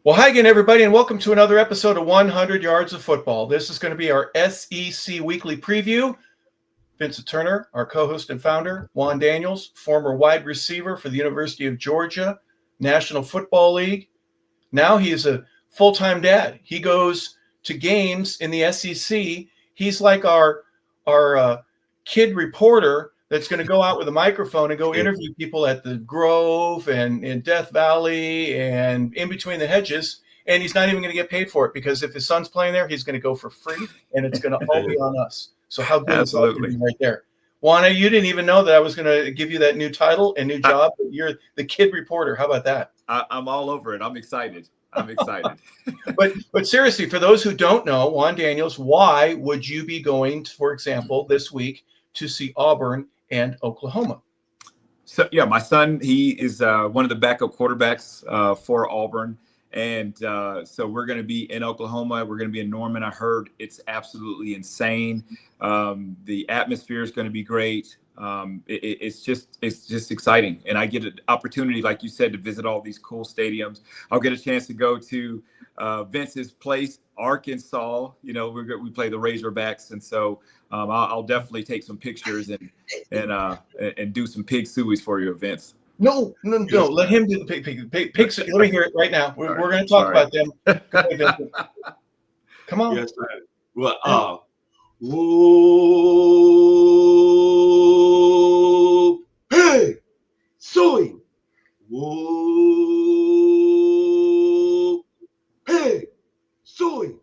Well, hi again, everybody, and welcome to another episode of 100 Yards of Football. This is going to be our SEC Weekly Preview. Vincent Turner, our co-host and founder. Juan Daniels, former wide receiver for the University of Georgia, National Football League. Now he is a full-time dad. He goes to games in the SEC. He's like our kid reporter that's going to go out with a microphone and go interview people at the Grove and in Death Valley and in between the hedges. And he's not even going to get paid for it because if his son's playing there, he's going to go for free and it's going to all be on us. So how good is that right there? Juana, you didn't even know that I was going to give you that new title and new job. You're the kid reporter. How about that? I'm all over it. I'm excited. But seriously, for those who don't know, Juan Daniels, why would you be going, for example, this week to see Auburn and Oklahoma? So, yeah, my son, he is one of the backup quarterbacks for Auburn. And so we're going to be in Oklahoma. We're going to be in Norman. I heard it's absolutely insane. The atmosphere is going to be great. It's just exciting. And I get an opportunity, like you said, to visit all these cool stadiums. I'll get a chance to go to Vince's place, Arkansas. You know, we play the Razorbacks. And so I'll definitely take some pictures and do some pig sueys for you, Vince. No. Let him do the pigs. Let me hear it right now. We're going to talk about them. Come on. Yes, sir. Well, whoa, hey, suing. Whoa, hey, suing.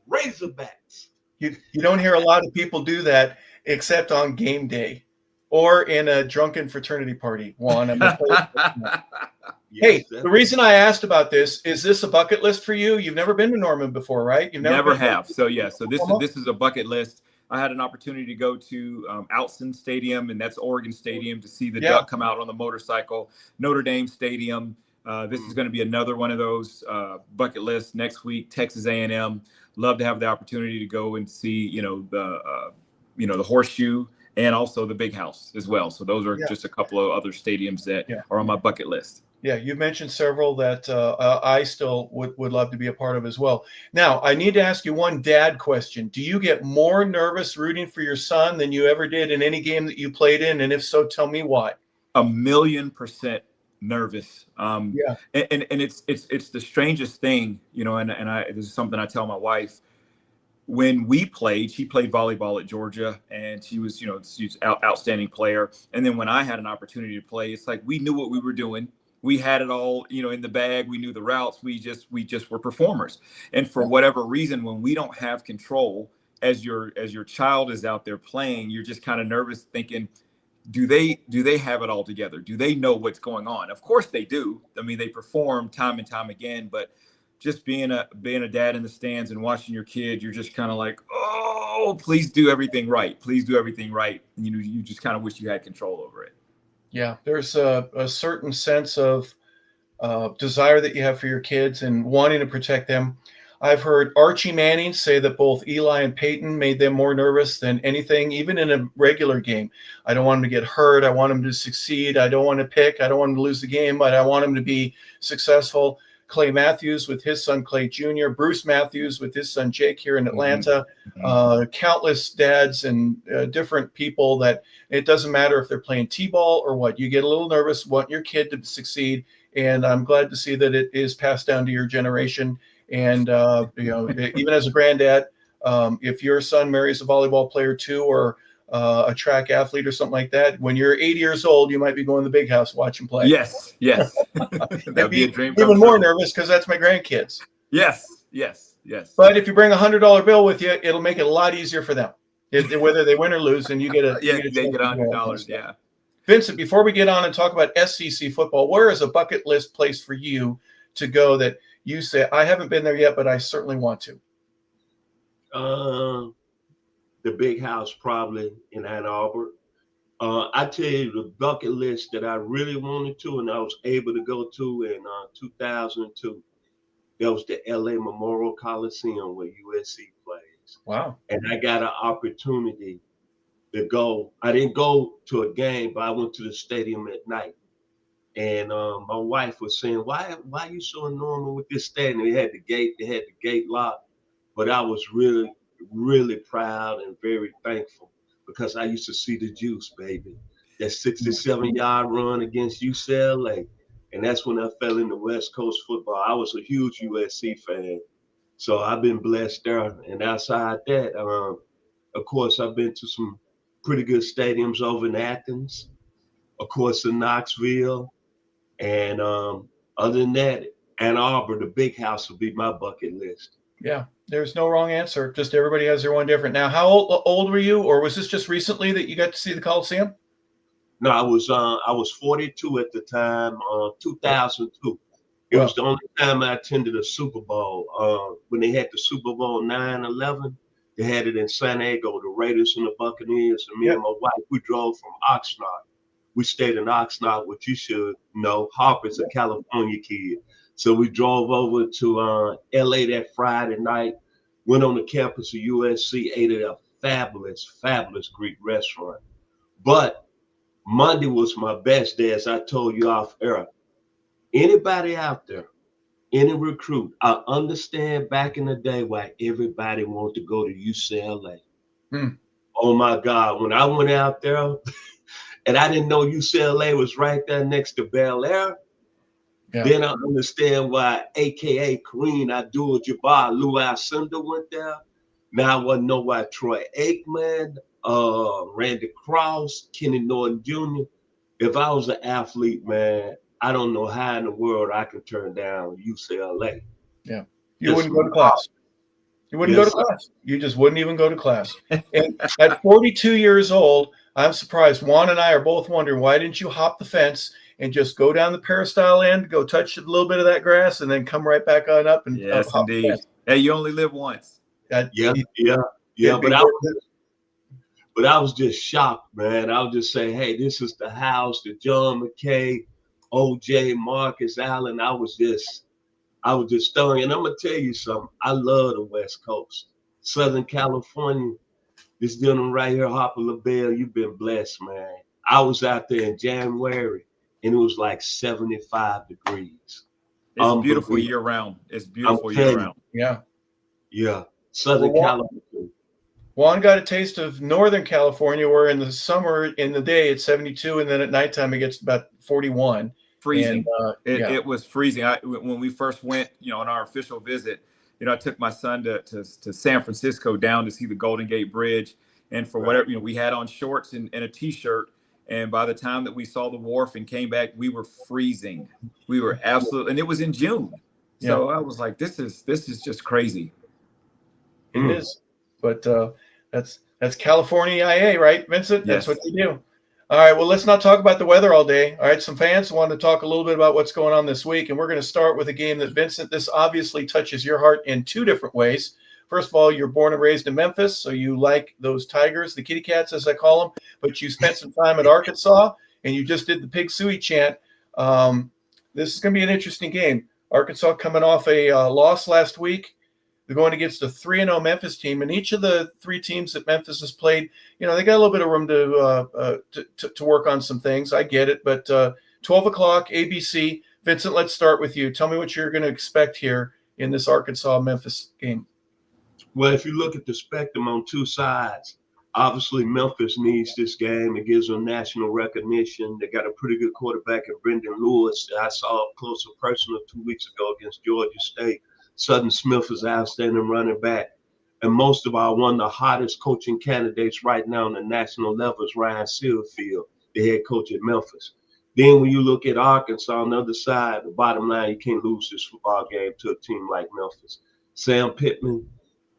Razorbacks. You don't hear a lot of people do that except on game day. Or in a drunken fraternity party, Juan. Hey, the reason I asked about this is this a bucket list for you? You've never been to Norman before, right? You've never have. So yeah, so this is a bucket list. I had an opportunity to go to Outson Stadium, and that's Oregon Stadium, to see the Duck come out on the motorcycle. Notre Dame Stadium. This is going to be another one of those bucket lists. Next week, Texas A&M. Love to have the opportunity to go and see, the Horseshoe. And also the Big House as well. So those are just a couple of other stadiums that are on my bucket list. Yeah, you mentioned several that I still would love to be a part of as well. Now, I need to ask you one dad question. Do you get more nervous rooting for your son than you ever did in any game that you played in? And if so, tell me why. 1,000,000% nervous. And it's the strangest thing, and this is something I tell my wife. When we played, she played volleyball at Georgia, and she was, she's an outstanding player. And then when I had an opportunity to play, it's like we knew what we were doing. We had it all, in the bag. We knew the routes. We just were performers. And for whatever reason, when we don't have control, as your child is out there playing, you're just kind of nervous, thinking, do they have it all together? Do they know what's going on? Of course they do. I mean, they perform time and time again, but just being a dad in the stands and watching your kid, you're just kind of like, oh, please do everything right. Please do everything right. And you just kind of wish you had control over it. Yeah, there's a certain sense of desire that you have for your kids and wanting to protect them. I've heard Archie Manning say that both Eli and Peyton made them more nervous than anything, even in a regular game. I don't want them to get hurt. I want them to succeed. I don't want to pick. I don't want them to lose the game, but I want them to be successful. Clay Matthews with his son, Clay Jr., Bruce Matthews with his son, Jake, here in Atlanta, countless dads and different people that it doesn't matter if they're playing T-ball or what. You get a little nervous, want your kid to succeed, and I'm glad to see that it is passed down to your generation. And, even as a granddad, if your son marries a volleyball player too, or a track athlete or something like that, when you're 80 years old, you might be going to the Big House watching play. Yes. That'd be a dream. Even more nervous because that's my grandkids. Yes. But if you bring $100 bill with you, it'll make it a lot easier for them, whether they win or lose, and you get a they get $100. Yeah. Vincent, before we get on and talk about SEC football, where is a bucket list place for you to go that you say, I haven't been there yet, but I certainly want to? The Big House, probably in Ann Arbor. I tell you, the bucket list that I really wanted to and I was able to go to in 2002, that was the LA Memorial Coliseum where USC plays. Wow. And I got an opportunity to go. I didn't go to a game, but I went to the stadium at night. and my wife was saying, why are you so normal with this stadium? They had the gate locked, but I was really, really proud and very thankful because I used to see the juice, baby. That 67-yard run against UCLA. And that's when I fell into West Coast football. I was a huge USC fan. So I've been blessed there. And outside that, of course, I've been to some pretty good stadiums over in Athens, of course, in Knoxville. And other than that, Ann Arbor, the big house, would be my bucket list. Yeah, there's no wrong answer. Just everybody has their one different. Now, how old were you, or was this just recently that you got to see the Coliseum? No, I was 42 at the time, 2002. It was the only time I attended a Super Bowl. When they had the Super Bowl 9/11, they had it in San Diego, the Raiders and the Buccaneers. And me and my wife, we drove from Oxnard. We stayed in Oxnard, which you should know. Harper's a California kid. So we drove over to LA that Friday night, went on the campus of USC, ate at a fabulous, fabulous Greek restaurant. But Monday was my best day, as I told you off air. Anybody out there, any recruit, I understand back in the day why everybody wanted to go to UCLA. Oh my God, when I went out there and I didn't know UCLA was right there next to Bel Air, then I understand why AKA Kareem Abdul-Jabbar, Lou Alcindor went there. Now I want to know why Troy Aikman, Randy Cross, Kenny Norton Jr. If I was an athlete, man, I don't know how in the world I could turn down UCLA. Yeah. You wouldn't go to class. You wouldn't go to class. You just wouldn't even go to class. And at 42 years old, I'm surprised. Juan and I are both wondering, why didn't you hop the fence and just go down the peristyle end, go touch a little bit of that grass, and then come right back on up? And yes, indeed. Hey, you only live once. Yeah. But I was just shocked, man. I was just saying, hey, this is the house, the John McKay, OJ, Marcus Allen. I was just stung. And I'm gonna tell you something. I love the West Coast, Southern California. This gentleman right here, Harper LaBelle, you've been blessed, man. I was out there in January, and it was like 75 degrees. It's beautiful year round. It's beautiful year round. Yeah. Southern California. Juan got a taste of Northern California, where in the summer, in the day, it's 72, and then at nighttime it gets about 41. Freezing. And, it was freezing. When we first went, on our official visit, I took my son to San Francisco down to see the Golden Gate Bridge, and for whatever, we had on shorts and a T-shirt. And by the time that we saw the wharf and came back, we were freezing. We were absolutely, and it was in June. So I was like, this is just crazy. It is, but that's California IA, right, Vincent? That's what you do. All right, well, let's not talk about the weather all day. All right, some fans want to talk a little bit about what's going on this week, and we're going to start with a game that, Vincent, this obviously touches your heart in two different ways. First of all, you're born and raised in Memphis, so you like those Tigers, the kitty cats, as I call them, but you spent some time at Arkansas, and you just did the Pig Suey chant. This is going to be an interesting game. Arkansas coming off a loss last week. They're going against a 3-0 Memphis team, and each of the three teams that Memphis has played, they got a little bit of room to work on some things. I get it, but 12 o'clock, ABC. Vincent, let's start with you. Tell me what you're going to expect here in this Arkansas-Memphis game. Well, if you look at the spectrum on two sides, obviously Memphis needs this game. It gives them national recognition. They got a pretty good quarterback in Brendan Lewis that I saw up close and personal 2 weeks ago against Georgia State. Sutton Smith is outstanding running back. And most of all, one of the hottest coaching candidates right now on the national level is Ryan Sealfield, the head coach at Memphis. Then when you look at Arkansas on the other side, the bottom line, you can't lose this football game to a team like Memphis. Sam Pittman,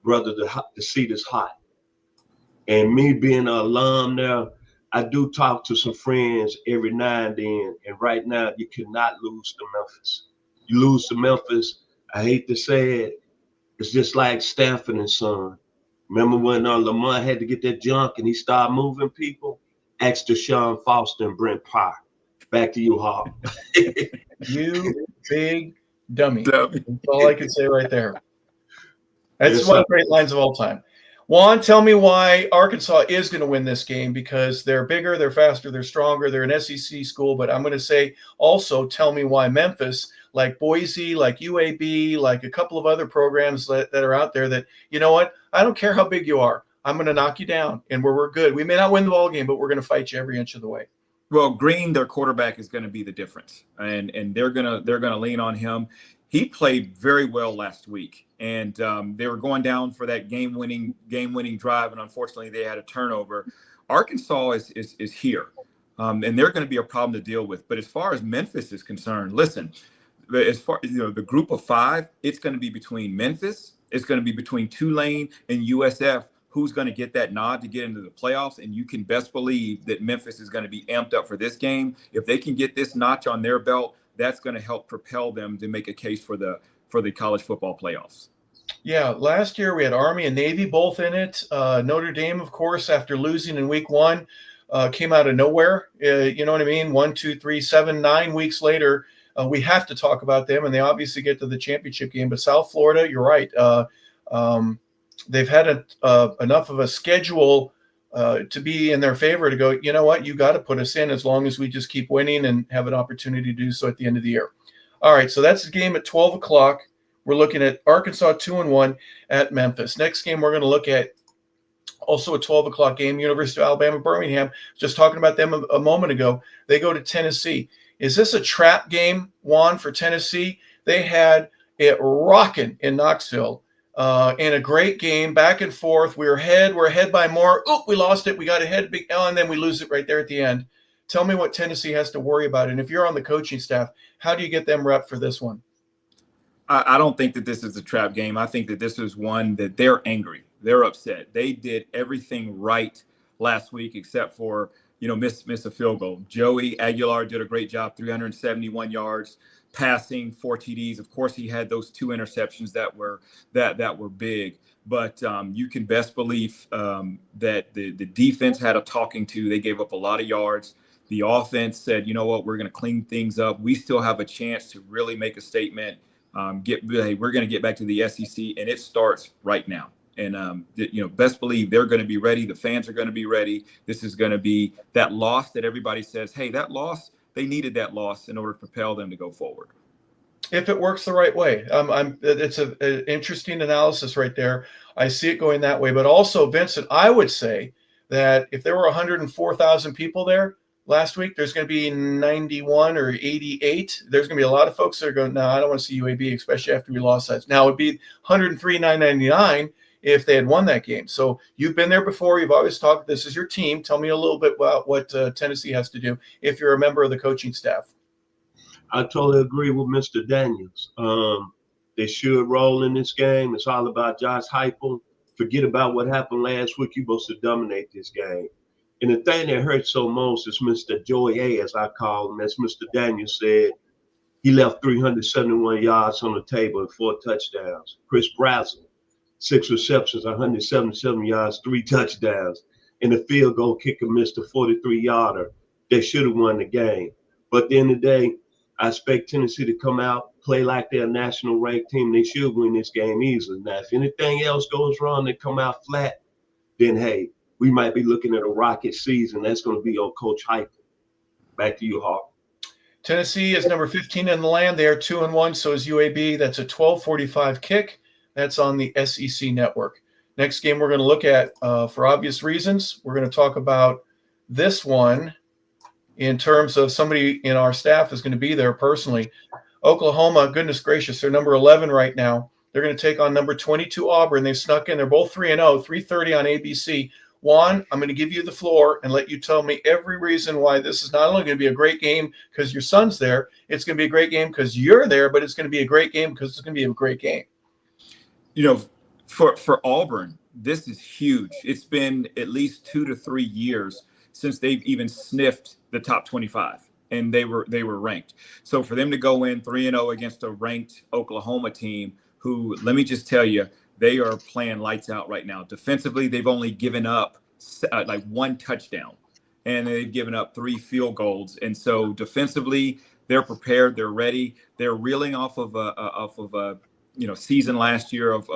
brother, the seat is hot. And me being an alum there, I do talk to some friends every now and then. And right now, you cannot lose to Memphis. You lose to Memphis, I hate to say it, it's just like Stanford and Son. Remember when Lamont had to get that junk and he started moving people? Ask Deshaun Foster and Brent Parr. Back to you, Hawk. You big dummy. That's all I can say right there. That's one of the great lines of all time. Juan, tell me why Arkansas is going to win this game, because they're bigger, they're faster, they're stronger, they're an SEC school. But I'm going to say also tell me why Memphis, like Boise, like UAB, like a couple of other programs that are out there that, you know what, I don't care how big you are. I'm going to knock you down, and we're good. We may not win the ball game, but we're going to fight you every inch of the way. Well, Green, their quarterback, is going to be the difference, and they're gonna lean on him. He played very well last week, and they were going down for that game-winning drive, and unfortunately, they had a turnover. Arkansas is here, and they're going to be a problem to deal with. But as far as Memphis is concerned, listen, as far as the group of five, it's going to be between Memphis, it's going to be between Tulane and USF. Who's going to get that nod to get into the playoffs? And you can best believe that Memphis is going to be amped up for this game. If they can get this notch on their belt, that's going to help propel them to make a case for the college football playoffs. Yeah, last year we had Army and Navy both in it. Notre Dame, of course, after losing in week one, came out of nowhere. You know what I mean? 1, 2, 3, 7, 9 weeks later, we have to talk about them, and they obviously get to the championship game. But South Florida, you're right. They've had enough of a schedule to be in their favor to go, you know what, you got to put us in as long as we just keep winning and have an opportunity to do so at the end of the year. All right, so that's the game at 12 o'clock. We're looking at Arkansas 2-1 at Memphis. Next game we're going to look at, also a 12 o'clock game, University of Alabama, Birmingham. Just talking about them a moment ago. They go to Tennessee. Is this a trap game, Juan, for Tennessee? They had it rocking in Knoxville. In a great game, back and forth. We're ahead by more. Oh, we lost it. We got ahead, and then we lose it right there at the end. Tell me what Tennessee has to worry about. And if you're on the coaching staff, how do you get them rep for this one? I don't think that this is a trap game. I think that this is one that they're angry. They're upset. They did everything right last week except for, miss a field goal. Joey Aguilar did a great job, 371 yards. Passing, 4 TDs. Of course, he had those 2 interceptions that were big. But you can best believe that the defense had a talking to. They gave up a lot of yards. The offense said, you know what, we're going to clean things up. We still have a chance to really make a statement. We're going to get back to the SEC, and it starts right now. And best believe they're going to be ready. The fans are going to be ready. This is going to be that loss that everybody says, hey, that loss. They needed that loss in order to propel them to go forward. If it works the right way. It's an interesting analysis right there. I see it going that way. But also, Vincent, I would say that if there were 104,000 people there last week, there's going to be 91 or 88. There's going to be a lot of folks that are going, no, I don't want to see UAB, especially after we lost that. Now, it would be 103,999 if they had won that game. So you've been there before. You've always talked. This is your team. Tell me a little bit about what Tennessee has to do if you're a member of the coaching staff. I totally agree with Mr. Daniels. They should roll in this game. It's all about Josh Heupel. Forget about what happened last week. You're supposed to dominate this game. And the thing that hurts so most is Mr. Joey A, as I call him, as Mr. Daniels said. He left 371 yards on the table and 4 touchdowns. Chris Brazzell, 6 receptions, 177 yards, 3 touchdowns. And the field goal kicker missed a 43-yarder. They should have won the game. But at the end of the day, I expect Tennessee to come out, play like they're a national ranked team. They should win this game easily. Now, if anything else goes wrong, they come out flat, then, hey, we might be looking at a rocket season. That's going to be on Coach Heupel. Back to you, Hawk. Tennessee is number 15 in the land. They are 2-1. So is UAB. That's a 12:45 kick. That's on the SEC network. Next game we're going to look at, for obvious reasons, we're going to talk about this one in terms of somebody in our staff is going to be there personally. Oklahoma, goodness gracious, they're number 11 right now. They're going to take on number 22 Auburn. They've snuck in. They're both 3-0, 3:30 on ABC. Juan, I'm going to give you the floor and let you tell me every reason why this is not only going to be a great game because your son's there, it's going to be a great game because you're there, but it's going to be a great game because it's going to be a great game. For Auburn, this is huge. It's been at least 2 to 3 years since they've even sniffed the top 25, and they were ranked. So for them to go in 3-0 against a ranked Oklahoma team who, let me just tell you, they are playing lights out right now. Defensively, they've only given up like 1 touchdown, and they've given up 3 field goals. And so defensively, they're prepared. They're ready. They're reeling off of a season last year of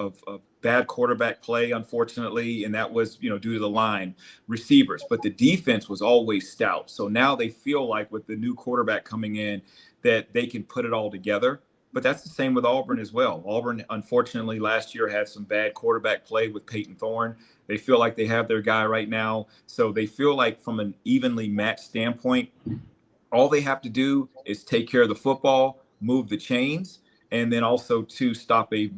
bad quarterback play, unfortunately, and that was, due to the line receivers. But the defense was always stout. So now they feel like with the new quarterback coming in that they can put it all together. But that's the same with Auburn as well. Auburn, unfortunately, last year had some bad quarterback play with Peyton Thorne. They feel like they have their guy right now. So they feel like from an evenly matched standpoint, all they have to do is take care of the football, move the chains, and then also to stop a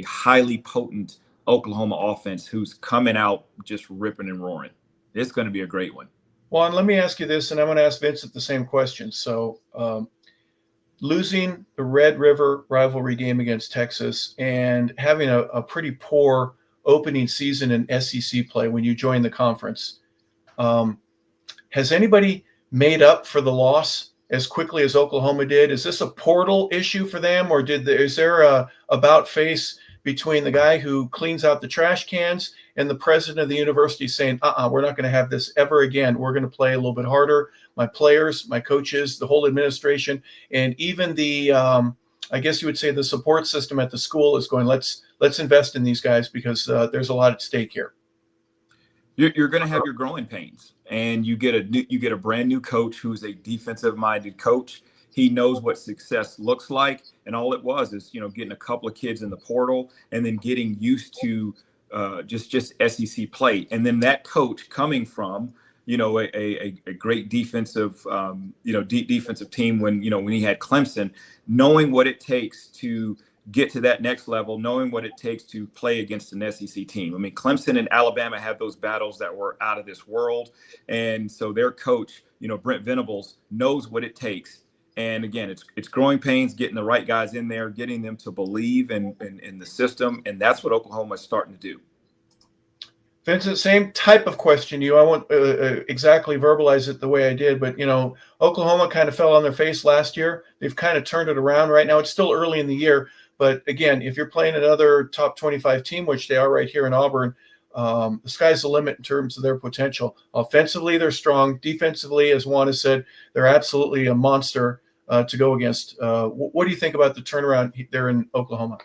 highly potent Oklahoma offense who's coming out just ripping and roaring. It's going to be a great one. Well, and let me ask you this, and I'm going to ask Vincent the same question. So losing the Red River rivalry game against Texas and having a pretty poor opening season in SEC play when you joined the conference, has anybody made up for the loss as quickly as Oklahoma did? Is this a portal issue for them, or is there a about face between the guy who cleans out the trash cans and the president of the university saying, we're not going to have this ever again. We're going to play a little bit harder. My players, my coaches, the whole administration, and even the, I guess you would say the support system at the school is going, let's invest in these guys because there's a lot at stake here. You're going to have your growing pains, and you get a brand new coach who's a defensive minded coach. He knows what success looks like, and all it was is getting a couple of kids in the portal and then getting used to just SEC play, and then that coach coming from a great defensive defensive team when he had Clemson, knowing what it takes to get to that next level, knowing what it takes to play against an SEC team. I mean, Clemson and Alabama had those battles that were out of this world. And so their coach, Brent Venables, knows what it takes. And again, it's growing pains, getting the right guys in there, getting them to believe in the system. And that's what Oklahoma is starting to do. Vincent, same type of question to you. I won't exactly verbalize it the way I did, but, Oklahoma kind of fell on their face last year. They've kind of turned it around right now. It's still early in the year. But again, if you're playing another top 25 team, which they are right here in Auburn, the sky's the limit in terms of their potential. Offensively, they're strong. Defensively, as Juan has said, they're absolutely a monster to go against. What do you think about the turnaround there in Oklahoma?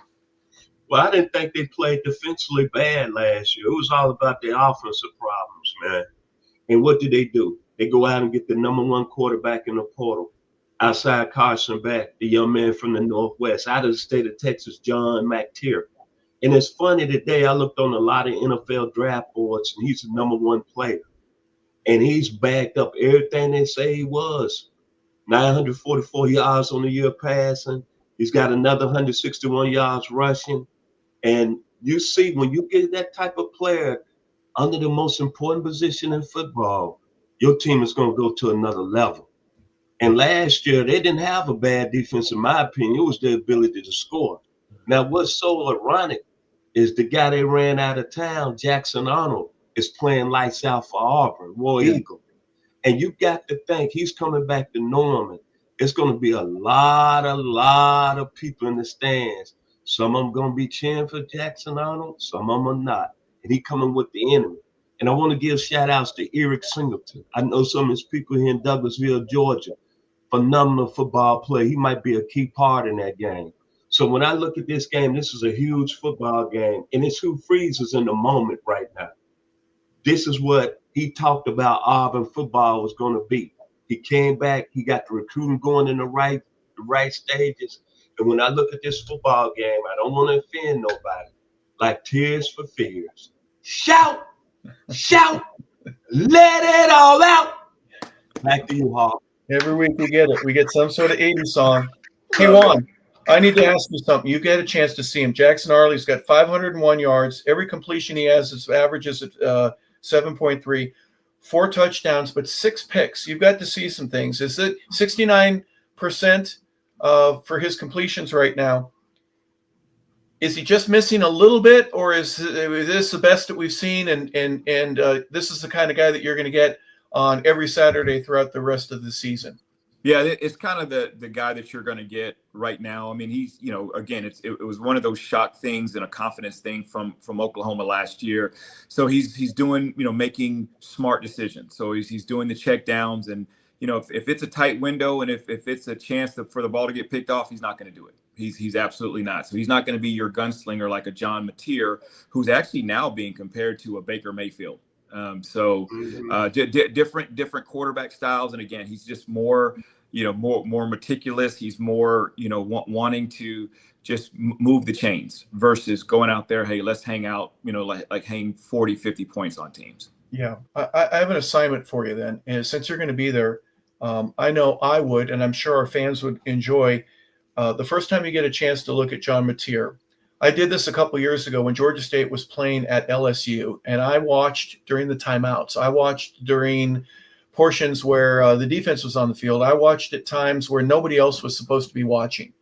Well, I didn't think they played defensively bad last year. It was all about their offensive problems, man. And what do? They go out and get the number one quarterback in the portal. Outside Carson Beck, the young man from the Northwest, out of the state of Texas, John McTeer. And it's funny, today I looked on a lot of NFL draft boards, and he's the number one player. And he's backed up everything they say he was. 944 yards on the year passing. He's got another 161 yards rushing. And you see, when you get that type of player under the most important position in football, your team is going to go to another level. And last year, they didn't have a bad defense, in my opinion. It was their ability to score. Now, what's so ironic is the guy they ran out of town, Jackson Arnold, is playing lights out for Auburn, War Eagle. And you got to think he's coming back to Norman. It's going to be a lot of people in the stands. Some of them going to be cheering for Jackson Arnold. Some of them are not. And he coming with the enemy. And I want to give shout outs to Eric Singleton. I know some of his people here in Douglasville, Georgia. Phenomenal football player. He might be a key part in that game. So when I look at this game, this is a huge football game, and it's who freezes in the moment right now. This is what he talked about Auburn football was going to be. He came back. He got the recruiting going in the right stages. And when I look at this football game, I don't want to offend nobody. Like Tears for Fears. Shout, let it all out. Back to you, Hawk. Every week we get it. We get some sort of 80s song. Hey, Juan, I need to ask you something. You get a chance to see him. Jackson Arley's got 501 yards. Every completion he has, his average is at 7.3, 4 touchdowns, but 6 picks. You've got to see some things. Is it 69% for his completions right now? Is he just missing a little bit, or is this the best that we've seen? And this is the kind of guy that you're going to get on every Saturday throughout the rest of the season? Yeah, it's kind of the guy that you're going to get right now. I mean, he's, again, it was one of those shock things and a confidence thing from Oklahoma last year. So he's doing, making smart decisions. So he's doing the check downs, and if it's a tight window and if it's a chance for the ball to get picked off, he's not going to do it. He's absolutely not. So he's not going to be your gunslinger like a John Mateer, who's actually now being compared to a Baker Mayfield. Different quarterback styles, and again, he's just more meticulous. He's more wanting to just move the chains versus going out there. Hey, let's hang out. Like hang 40, 50 points on teams. Yeah, I have an assignment for you then, and since you're going to be there, I know I would, and I'm sure our fans would enjoy. The first time you get a chance to look at John Mateer, I did this a couple years ago when Georgia State was playing at LSU, and I watched during the timeouts. I watched during portions where the defense was on the field. I watched at times where nobody else was supposed to be watching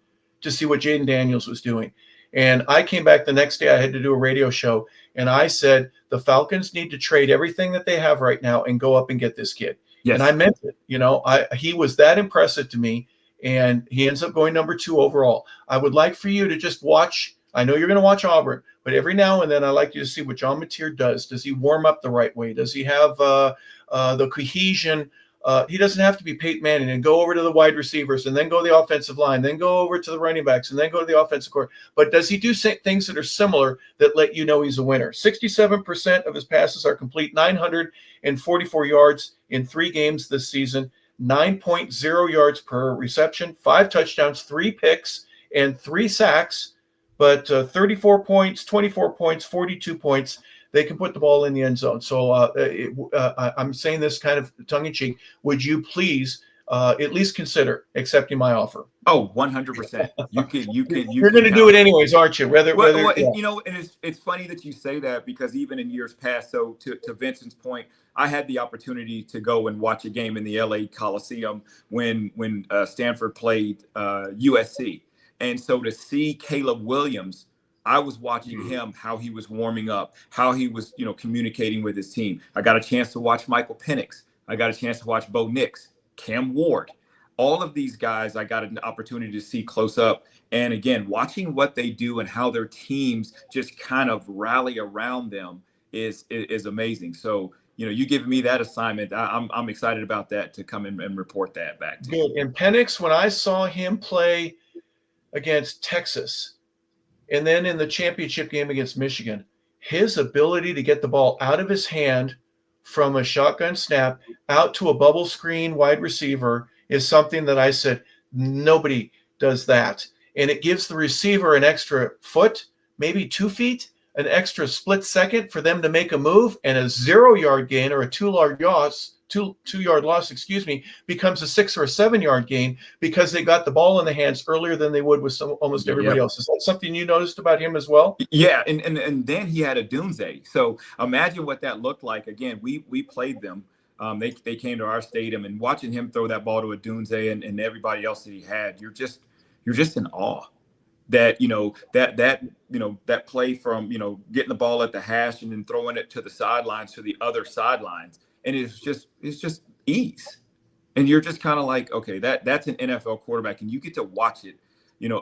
to see what Jaden Daniels was doing. And I came back the next day. I had to do a radio show, and I said, the Falcons need to trade everything that they have right now and go up and get this kid. Yes. And I meant it. He was that impressive to me, and he ends up going number 2 overall. I would like for you to just watch. I know you're going to watch Auburn, but every now and then I like you to see what John Mateer does. Does he warm up the right way? Does he have the cohesion? He doesn't have to be Peyton Manning and go over to the wide receivers and then go to the offensive line, then go over to the running backs and then go to the offensive court. But does he do things that are similar that let you know he's a winner? 67% of his passes are complete, 944 yards in 3 games this season, 9.0 yards per reception, 5 touchdowns, 3 picks, and 3 sacks. But 34 points, 24 points, 42 points, they can put the ball in the end zone. So I'm saying this kind of tongue-in-cheek. Would you please at least consider accepting my offer? Oh, 100%. You're going to do it anyways, aren't you? And it's funny that you say that, because even in years past, so to Vincent's point, I had the opportunity to go and watch a game in the LA Coliseum when Stanford played USC. And so to see Caleb Williams, I was watching him, how he was warming up, how he was, communicating with his team. I got a chance to watch Michael Penix. I got a chance to watch Bo Nix, Cam Ward. All of these guys I got an opportunity to see close up. And again, watching what they do and how their teams just kind of rally around them is amazing. So, you giving me that assignment, I'm excited about that, to come in and report that back to you. Good. And Penix, when I saw him play against Texas, and then in the championship game against Michigan, his ability to get the ball out of his hand from a shotgun snap out to a bubble screen wide receiver is something that I said, nobody does that. And it gives the receiver an extra foot, maybe 2 feet, an extra split second for them to make a move, and a 0-yard gain or a 2-yard loss, becomes a 6 or a 7-yard gain because they got the ball in the hands earlier than they would with almost everybody else. Is that something you noticed about him as well? Yeah, and then he had a Dunze. So imagine what that looked like. Again, we played them. They came to our stadium, and watching him throw that ball to a Dunze and everybody else that he had, you're just in awe. That that play from getting the ball at the hash and then throwing it to the sidelines, to the other sidelines, and it's just ease, and you're just kind of like, okay, that's an NFL quarterback, and you get to watch it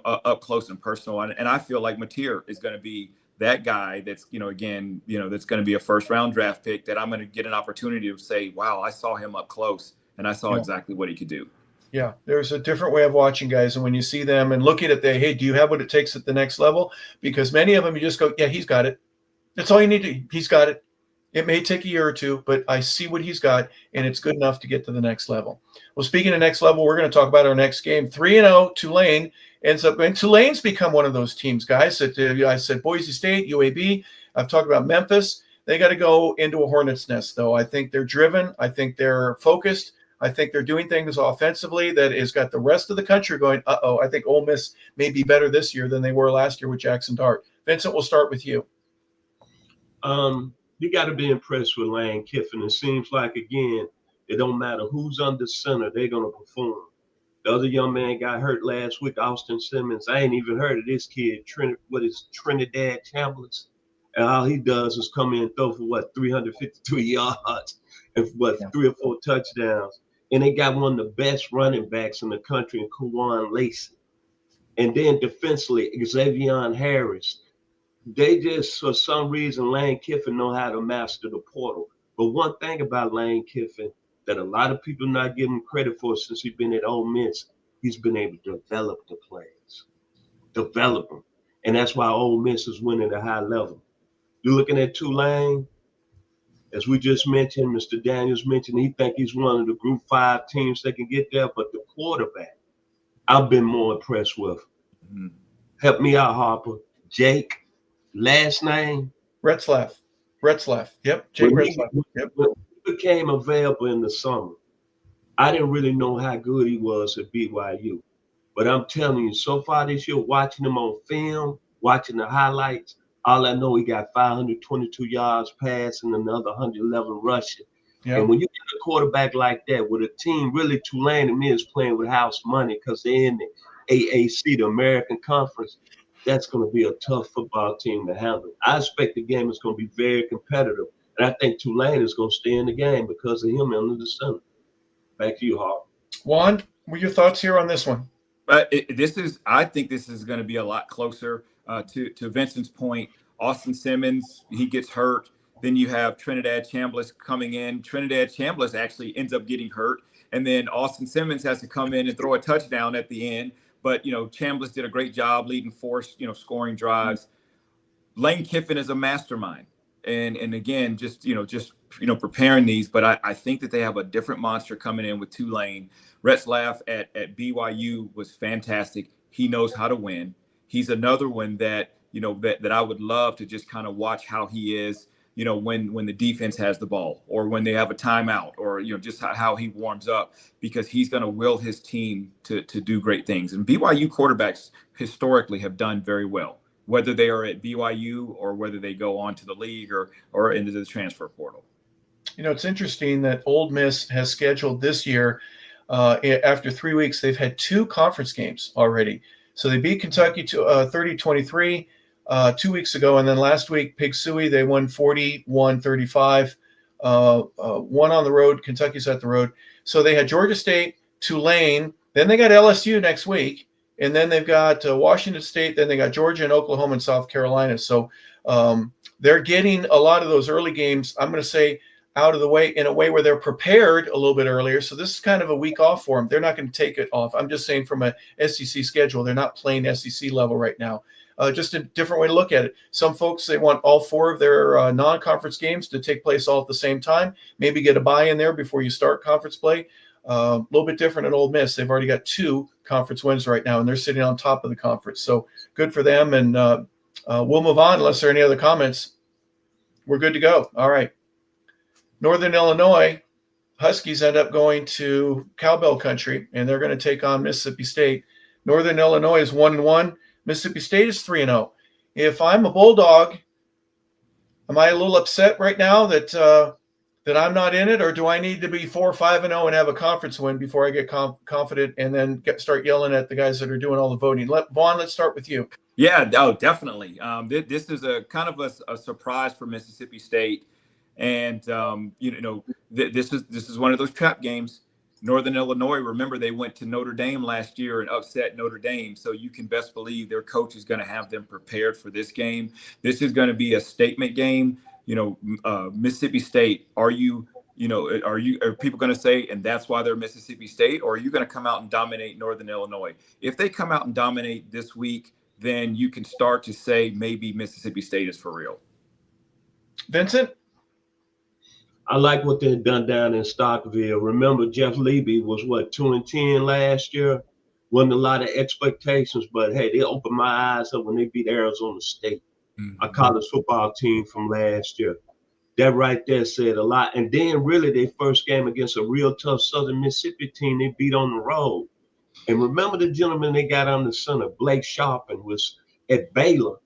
up close and personal, and I feel like Mateer is going to be that guy that's that's going to be a first-round draft pick that I'm going to get an opportunity to say, wow, I saw him up close and I saw exactly what he could do. Yeah, there's a different way of watching guys. And when you see them and looking at hey, do you have what it takes at the next level? Because many of them, you just go, yeah, he's got it. That's all you need to. He's got it. It may take a year or two, but I see what he's got, and it's good enough to get to the next level. Well, speaking of next level, we're going to talk about our next game. 3-0, Tulane ends up going. Tulane's become one of those teams, guys. That I said Boise State, UAB. I've talked about Memphis. They got to go into a hornet's nest, though. I think they're driven. I think they're focused. I think they're doing things offensively that has got the rest of the country going, uh-oh, I think Ole Miss may be better this year than they were last year with Jackson Dart. Vincent, we'll start with you. You got to be impressed with Lane Kiffin. It seems like, again, it don't matter who's under center, they're going to perform. The other young man got hurt last week, Austin Simmons. I ain't even heard of this kid, Trinidad Chambers. And all he does is come in and throw for, 353 yards and, 3 or 4 touchdowns. And they got one of the best running backs in the country in Kawan Lacey. And then defensively, Xavier Harris. They just, for some reason, Lane Kiffin know how to master the portal. But one thing about Lane Kiffin, that a lot of people not giving credit for since he's been at Ole Miss. He's been able to develop the players, develop them. And that's why Ole Miss is winning at a high level. You're looking at Tulane, as we just mentioned, Mr. Daniels mentioned, he think he's one of the Group 5 teams that can get there, but the quarterback, I've been more impressed with. Mm-hmm. Help me out, Harper. Jake, last name? Retzlaff. Yep, Jake Retzlaff. Yep. When he became available in the summer, I didn't really know how good he was at BYU. But I'm telling you, so far this year, watching him on film, watching the highlights, all I know, he got 522 yards passing, another 111 rushing. Yep. And when you get a quarterback like that with a team, really Tulane to me is playing with house money because they're in the AAC, the American Conference, that's going to be a tough football team to handle. I expect the game is going to be very competitive. And I think Tulane is going to stay in the game because of him under the center. Back to you, Hart. Juan, what are your thoughts here on this one? I think this is going to be a lot closer to Vincent's point. Austin Simmons, he gets hurt. Then you have Trinidad Chambliss coming in. Trinidad Chambliss actually ends up getting hurt. And then Austin Simmons has to come in and throw a touchdown at the end. But, Chambliss did a great job leading force, scoring drives. Lane Kiffin is a mastermind. And again, just preparing these. But I think that they have a different monster coming in with Tulane. Retzlaff at BYU was fantastic. He knows how to win. He's another one that I would love to just kind of watch how he is, when the defense has the ball or when they have a timeout or, just how he warms up, because he's going to will his team to do great things. And BYU quarterbacks historically have done very well, whether they are at BYU or whether they go on to the league or into the transfer portal. It's interesting that Ole Miss has scheduled this year, after 3 weeks, they've had 2 conference games already. So they beat Kentucky to 30-23 2 weeks ago. And then last week, Pig Suey, they won 41-35, one on the road. Kentucky's at the road. So they had Georgia State, Tulane. Then they got LSU next week. And then they've got Washington State. Then they got Georgia and Oklahoma and South Carolina. So they're getting a lot of those early games, I'm going to say, out of the way in a way where they're prepared a little bit earlier. So this is kind of a week off for them. They're not going to take it off. I'm just saying from a SEC schedule, they're not playing SEC level right now. Just a different way to look at it. Some folks, they want all 4 of their non-conference games to take place all at the same time, maybe get a bye in there before you start conference play. A little bit different at Ole Miss. They've already got 2 conference wins right now, and they're sitting on top of the conference. So good for them. And we'll move on unless there are any other comments. We're good to go. All right. Northern Illinois Huskies end up going to Cowbell Country, and they're going to take on Mississippi State. Northern Illinois is 1-1. Mississippi State is 3-0. If I'm a Bulldog, am I a little upset right now that I'm not in it, or do I need to be 4-5-0 and have a conference win before I get confident and then start yelling at the guys that are doing all the voting? Vaughn, let's start with you. Yeah, definitely. This is a kind of a surprise for Mississippi State. And, this is one of those trap games. Northern Illinois, remember, they went to Notre Dame last year and upset Notre Dame. So you can best believe their coach is going to have them prepared for this game. This is going to be a statement game. Mississippi State, are people going to say, and that's why they're Mississippi State, or are you going to come out and dominate Northern Illinois? If they come out and dominate this week, then you can start to say maybe Mississippi State is for real. Vincent? I like what they've done down in Stockville. Remember, Jeff Levy was 2-10 last year. Wasn't a lot of expectations, but hey, they opened my eyes up when they beat Arizona State, a college football team from last year. That right there said a lot. And then really their first game against a real tough Southern Mississippi team, they beat on the road. And remember the gentleman they got on the center, Blake Sharpen, was at Baylor,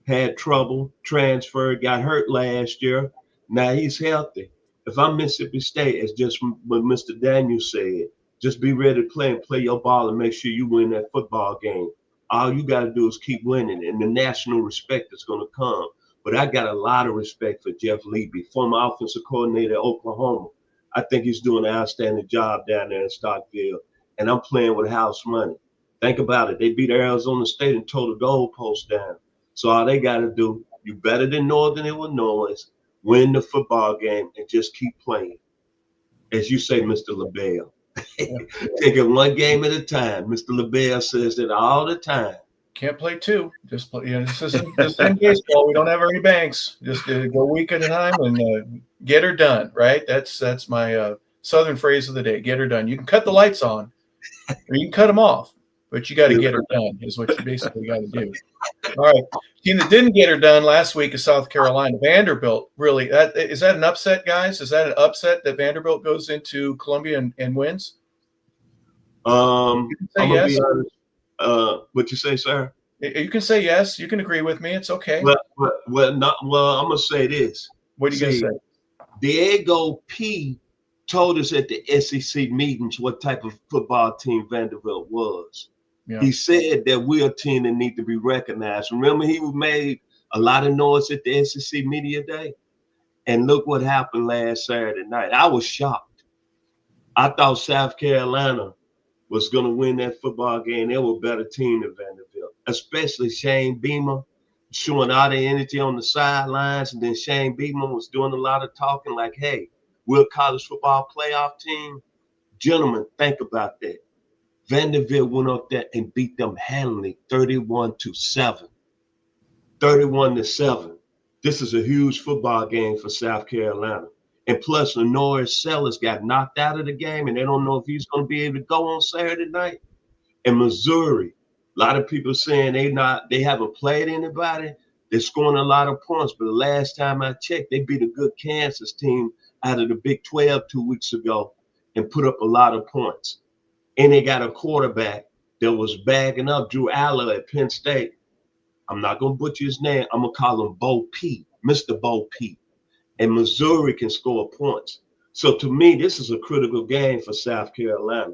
had trouble, transferred, got hurt last year. Now he's healthy. If I'm Mississippi State, it's just what Mr. Daniels said. Just be ready to play your ball and make sure you win that football game. All you got to do is keep winning, and the national respect is going to come. But I got a lot of respect for Jeff Levy, former offensive coordinator at Oklahoma. I think he's doing an outstanding job down there in Stockville, and I'm playing with house money. Think about it. They beat Arizona State and tore the goalpost down. So all they got to do, you better than Northern Illinois, win the football game and just keep playing. as you say, Mr. LaBelle. Yeah. Take it one game at a time. Mr. LaBelle says that all the time. Can't play two. Just play. This isn't baseball. We don't have any banks. Just go week at a time and get her done. Right. That's my Southern phrase of the day. Get her done. You can cut the lights on, or you can cut them off, but you got to get her done. Is what you basically got to do. All right. Team that didn't get her done last week is South Carolina. Vanderbilt. Really, is that an upset, guys? Is that an upset that Vanderbilt goes into Columbia and wins? I'm gonna yes. be honest. What you say, sir? You can say yes. You can agree with me. It's okay. Well, I'm gonna say this. What are you gonna say? Diego P. told us at the SEC meetings what type of football team Vanderbilt was. Yeah. He said that we're a team that need to be recognized. Remember, he made a lot of noise at the SEC Media Day. And look what happened last Saturday night. I was shocked. I thought South Carolina was going to win that football game. They were a better team than Vanderbilt, especially Shane Beamer showing all the energy on the sidelines. And then Shane Beamer was doing a lot of talking like, hey, we're a college football playoff team. Gentlemen, think about that. Vanderbilt went up there and beat them handily 31-7. 31-7. This is a huge football game for South Carolina. And plus, Lenore Sellers got knocked out of the game, and they don't know if he's going to be able to go on Saturday night. And Missouri, a lot of people saying they haven't played anybody. They're scoring a lot of points, but the last time I checked, they beat a good Kansas team out of the Big 12 2 weeks ago and put up a lot of points. And they got a quarterback that was bagging up Drew Aller at Penn State. I'm not going to butcher his name. I'm going to call him Bo P, Mr. Bo P. And Missouri can score points. So to me, this is a critical game for South Carolina.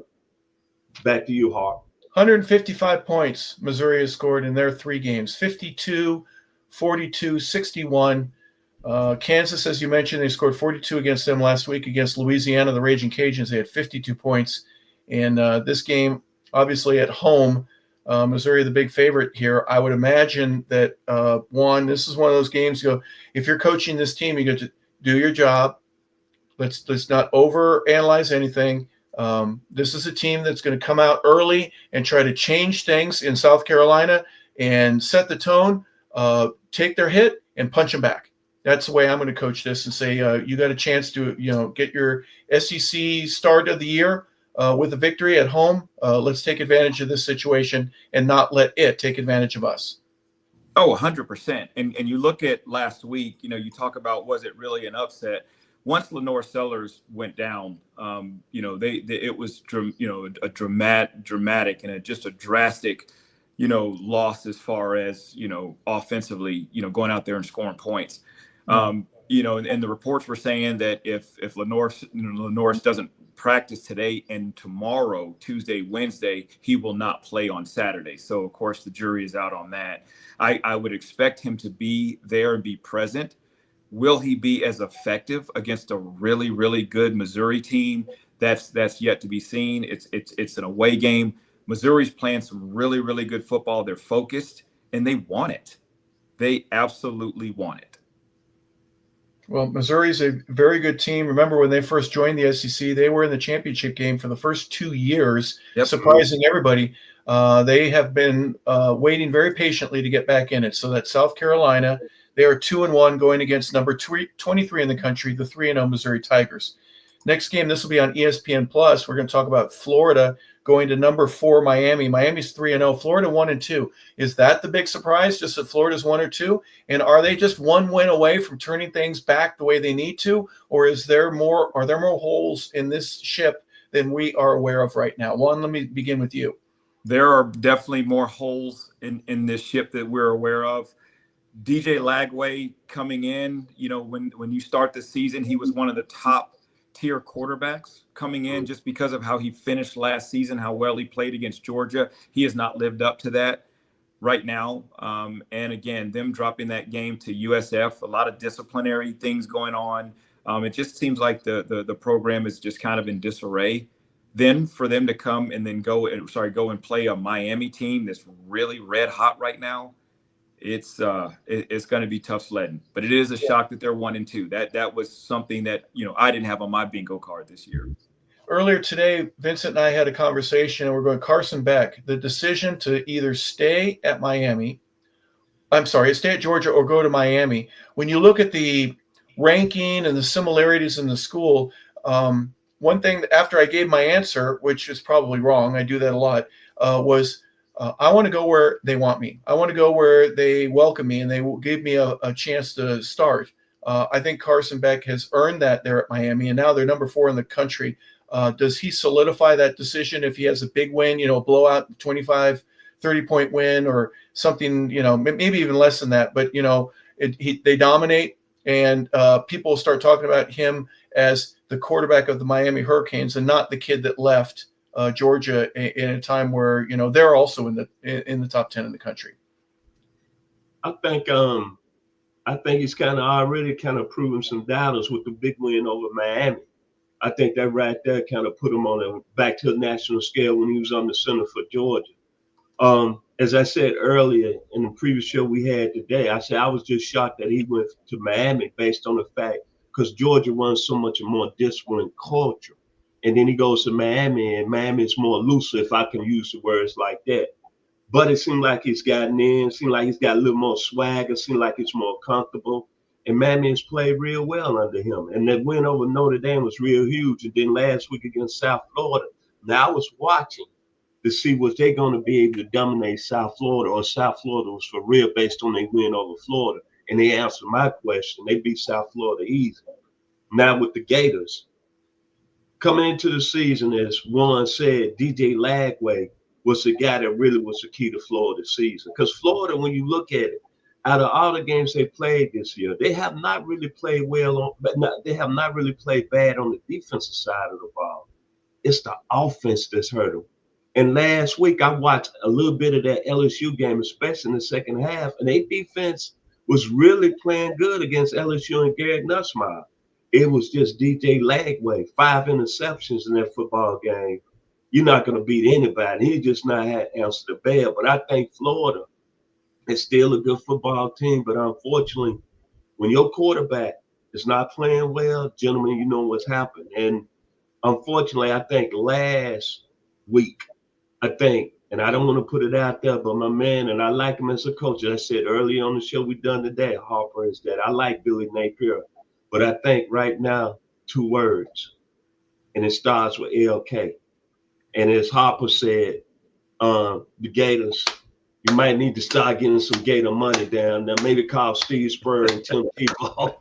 Back to you, Hart. 155 points Missouri has scored in their 3 games, 52, 42, 61. Kansas, as you mentioned, they scored 42 against them last week against Louisiana, the Raging Cajuns. They had 52 points. And this game, obviously at home, Missouri, the big favorite here. I would imagine that, Juan, this is one of those games, if you're coaching this team, you get to do your job. Let's not overanalyze anything. This is a team that's going to come out early and try to change things in South Carolina and set the tone, take their hit, and punch them back. That's the way I'm going to coach this and say, you got a chance to, get your SEC start of the year with a victory at home. Let's take advantage of this situation and not let it take advantage of us. Oh, 100%. And you look at last week, you talk about, was it really an upset? Once Lenore Sellers went down, it was, a dramatic and just a drastic, loss as far as, offensively, going out there and scoring points. And the reports were saying that if Lenore doesn't practice today and tomorrow, Tuesday, Wednesday, he will not play on Saturday. So, of course, the jury is out on that. I would expect him to be there and be present. Will he be as effective against a really, really good Missouri team? That's yet to be seen. It's an away game. Missouri's playing some really, really good football. They're focused and they want it. They absolutely want it. Well, Missouri's a very good team. Remember when they first joined the SEC, they were in the championship game for the first 2 years, surprising everybody. They have been waiting very patiently to get back in it. So that's South Carolina. They are 2-1 going against number 23 in the country, the 3-0 Missouri Tigers. Next game, this will be on ESPN Plus. We're going to talk about Florida going to number 4 Miami. Miami's 3-0, Florida 1-2. Is that the big surprise? Just that Florida's 1 or 2? And are they just one win away from turning things back the way they need to, or are there more holes in this ship than we are aware of right now? Juan, let me begin with you. There are definitely more holes in this ship that we're aware of. DJ Lagway coming in, when you start the season, he was one of the top tier quarterbacks coming in just because of how he finished last season, how well he played against Georgia. He has not lived up to that right now. And again, them dropping that game to USF, a lot of disciplinary things going on. It just seems like the program is just kind of in disarray. Then for them to come and then go and play a Miami team that's really red hot right now, it's going to be tough sledding. But it is a shock that they're 1-2. That was something that I didn't have on my bingo card this year. Earlier today, Vincent and I had a conversation, and we're going Carson Beck. The decision to either stay at Georgia or go to Miami. When you look at the ranking and the similarities in the school, one thing that after I gave my answer, which is probably wrong, I do that a lot, was I want to go where they want me. I want to go where they welcome me and they will give me a chance to start. I think Carson Beck has earned that there at Miami, and now they're number 4 in the country. Does he solidify that decision if he has a big win, blowout, 25, 30-point win or something, maybe even less than that? But, they dominate, and people start talking about him as the quarterback of the Miami Hurricanes and not the kid that left Georgia in a time where, they're also in the top 10 in the country. I think he's kind of already proven some doubters with the big win over Miami. I think that right there kind of put him on back to the national scale when he was on the center for Georgia. As I said earlier in the previous show we had today, I said I was just shocked that he went to Miami based on the fact because Georgia runs so much a more disciplined culture. And then he goes to Miami, and Miami is more loose, if I can use the words like that. But it seemed like he's gotten in, seemed like he's got a little more swagger, seemed like he's more comfortable. And Miami has played real well under him. And that win over Notre Dame was real huge. And then last week against South Florida, now I was watching to see was they going to be able to dominate South Florida, or South Florida was for real based on their win over Florida. And they answered my question. They beat South Florida easy. Now with the Gators, coming into the season, as Juan said, DJ Lagway was the guy that really was the key to Florida's season. Because Florida, when you look at it, out of all the games they played this year, they have not really played they have not really played bad on the defensive side of the ball. It's the offense that's hurt them. And last week, I watched a little bit of that LSU game, especially in the second half, and their defense was really playing good against LSU and Garrett Nussmeier. It was just DJ Lagway, 5 interceptions in that football game. You're not going to beat anybody. He just not had answered the bell. But I think Florida is still a good football team. But unfortunately, when your quarterback is not playing well, gentlemen, you know what's happened. And unfortunately, I think last week, and I don't want to put it out there, but my man, and I like him as a coach, as I said earlier on the show we done today, Harper, is that I like Billy Napier. But I think right now, 2 words, and it starts with LK. And as Harper said, the Gators, you might need to start getting some Gator money down there. Maybe call Steve Spurrier and Tim Tebow,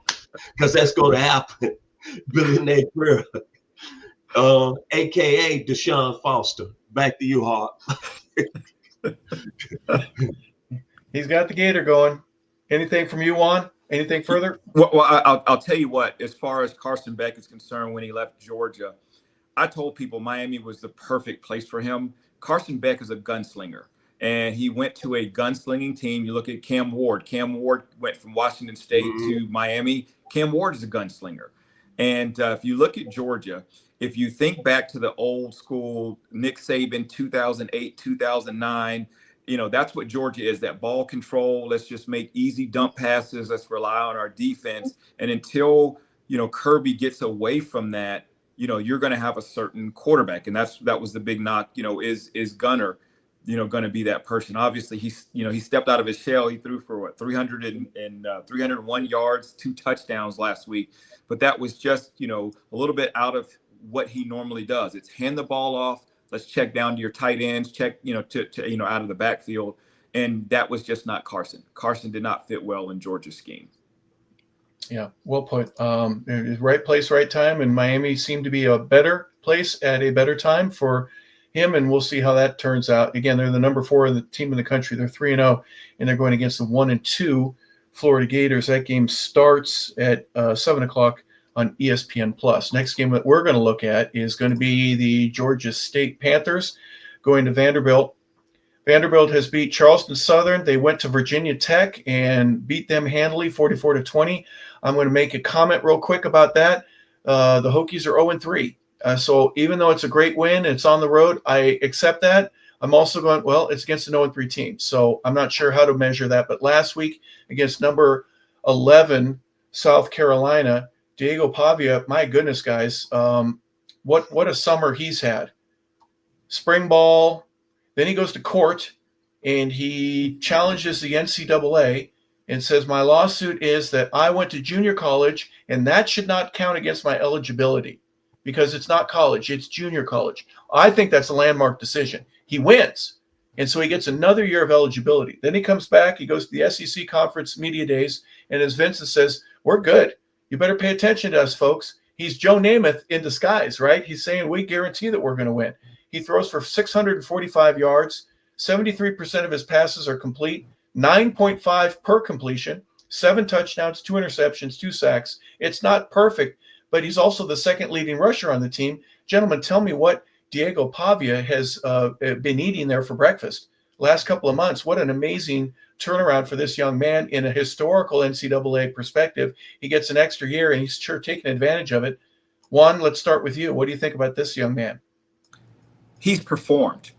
because that's going to happen. Billy Napier, a.k.a. Deshaun Foster. Back to you, Hart. He's got the Gator going. Anything from you, Juan? Anything further? Well, I'll tell you what, as far as Carson Beck is concerned, when he left Georgia, I told people Miami was the perfect place for him. Carson Beck is a gunslinger, and he went to a gunslinging team. You look at Cam Ward. Cam Ward went from Washington State to Miami. Cam Ward is a gunslinger. And if you look at Georgia, if you think back to the old school Nick Saban 2008, 2009, that's what Georgia is, that ball control. Let's just make easy dump passes. Let's rely on our defense. And until, Kirby gets away from that, you're going to have a certain quarterback. And that was the big knock, is Gunner, going to be that person. Obviously, he stepped out of his shell. He threw for 301 yards, 2 touchdowns last week. But that was just, a little bit out of what he normally does. It's hand the ball off. Let's check down to your tight ends, check, to out of the backfield. And that was just not Carson. Carson did not fit well in Georgia's scheme. Yeah, well put. Right place, right time. And Miami seemed to be a better place at a better time for him. And we'll see how that turns out. Again, they're the number 4 of the team in the country. They're 3-0, and they're going against the 1-2 Florida Gators. That game starts at 7:00 on ESPN Plus. Next game that we're going to look at is going to be the Georgia State Panthers going to Vanderbilt. Vanderbilt has beat Charleston Southern. They went to Virginia Tech and beat them handily, 44-20. I'm going to make a comment real quick about that. The Hokies are 0-3. So even though it's a great win, it's on the road, I accept that. I'm also going, well, it's against an 0-3 team, so I'm not sure how to measure that. But last week against number 11 South Carolina, Diego Pavia, my goodness, guys, what a summer he's had. Spring ball, then he goes to court and he challenges the NCAA and says, my lawsuit is that I went to junior college and that should not count against my eligibility because it's not college, it's junior college. I think that's a landmark decision. He wins. And so he gets another year of eligibility. Then he comes back, he goes to the SEC conference media days, and as Vincent says, we're good. You better pay attention to us, folks. He's Joe Namath in disguise, right? He's saying, we guarantee that we're going to win. He throws for 645 yards. 73% of his passes are complete, 9.5 per completion, 7 touchdowns, 2 interceptions, 2 sacks. It's not perfect, but he's also the second leading rusher on the team. Gentlemen, tell me what Diego Pavia has been eating there for breakfast last couple of months. What an amazing turnaround for this young man in a historical NCAA perspective. He gets an extra year, and he's sure taking advantage of it. Juan, let's start with you. What do you think about this young man? He's performed.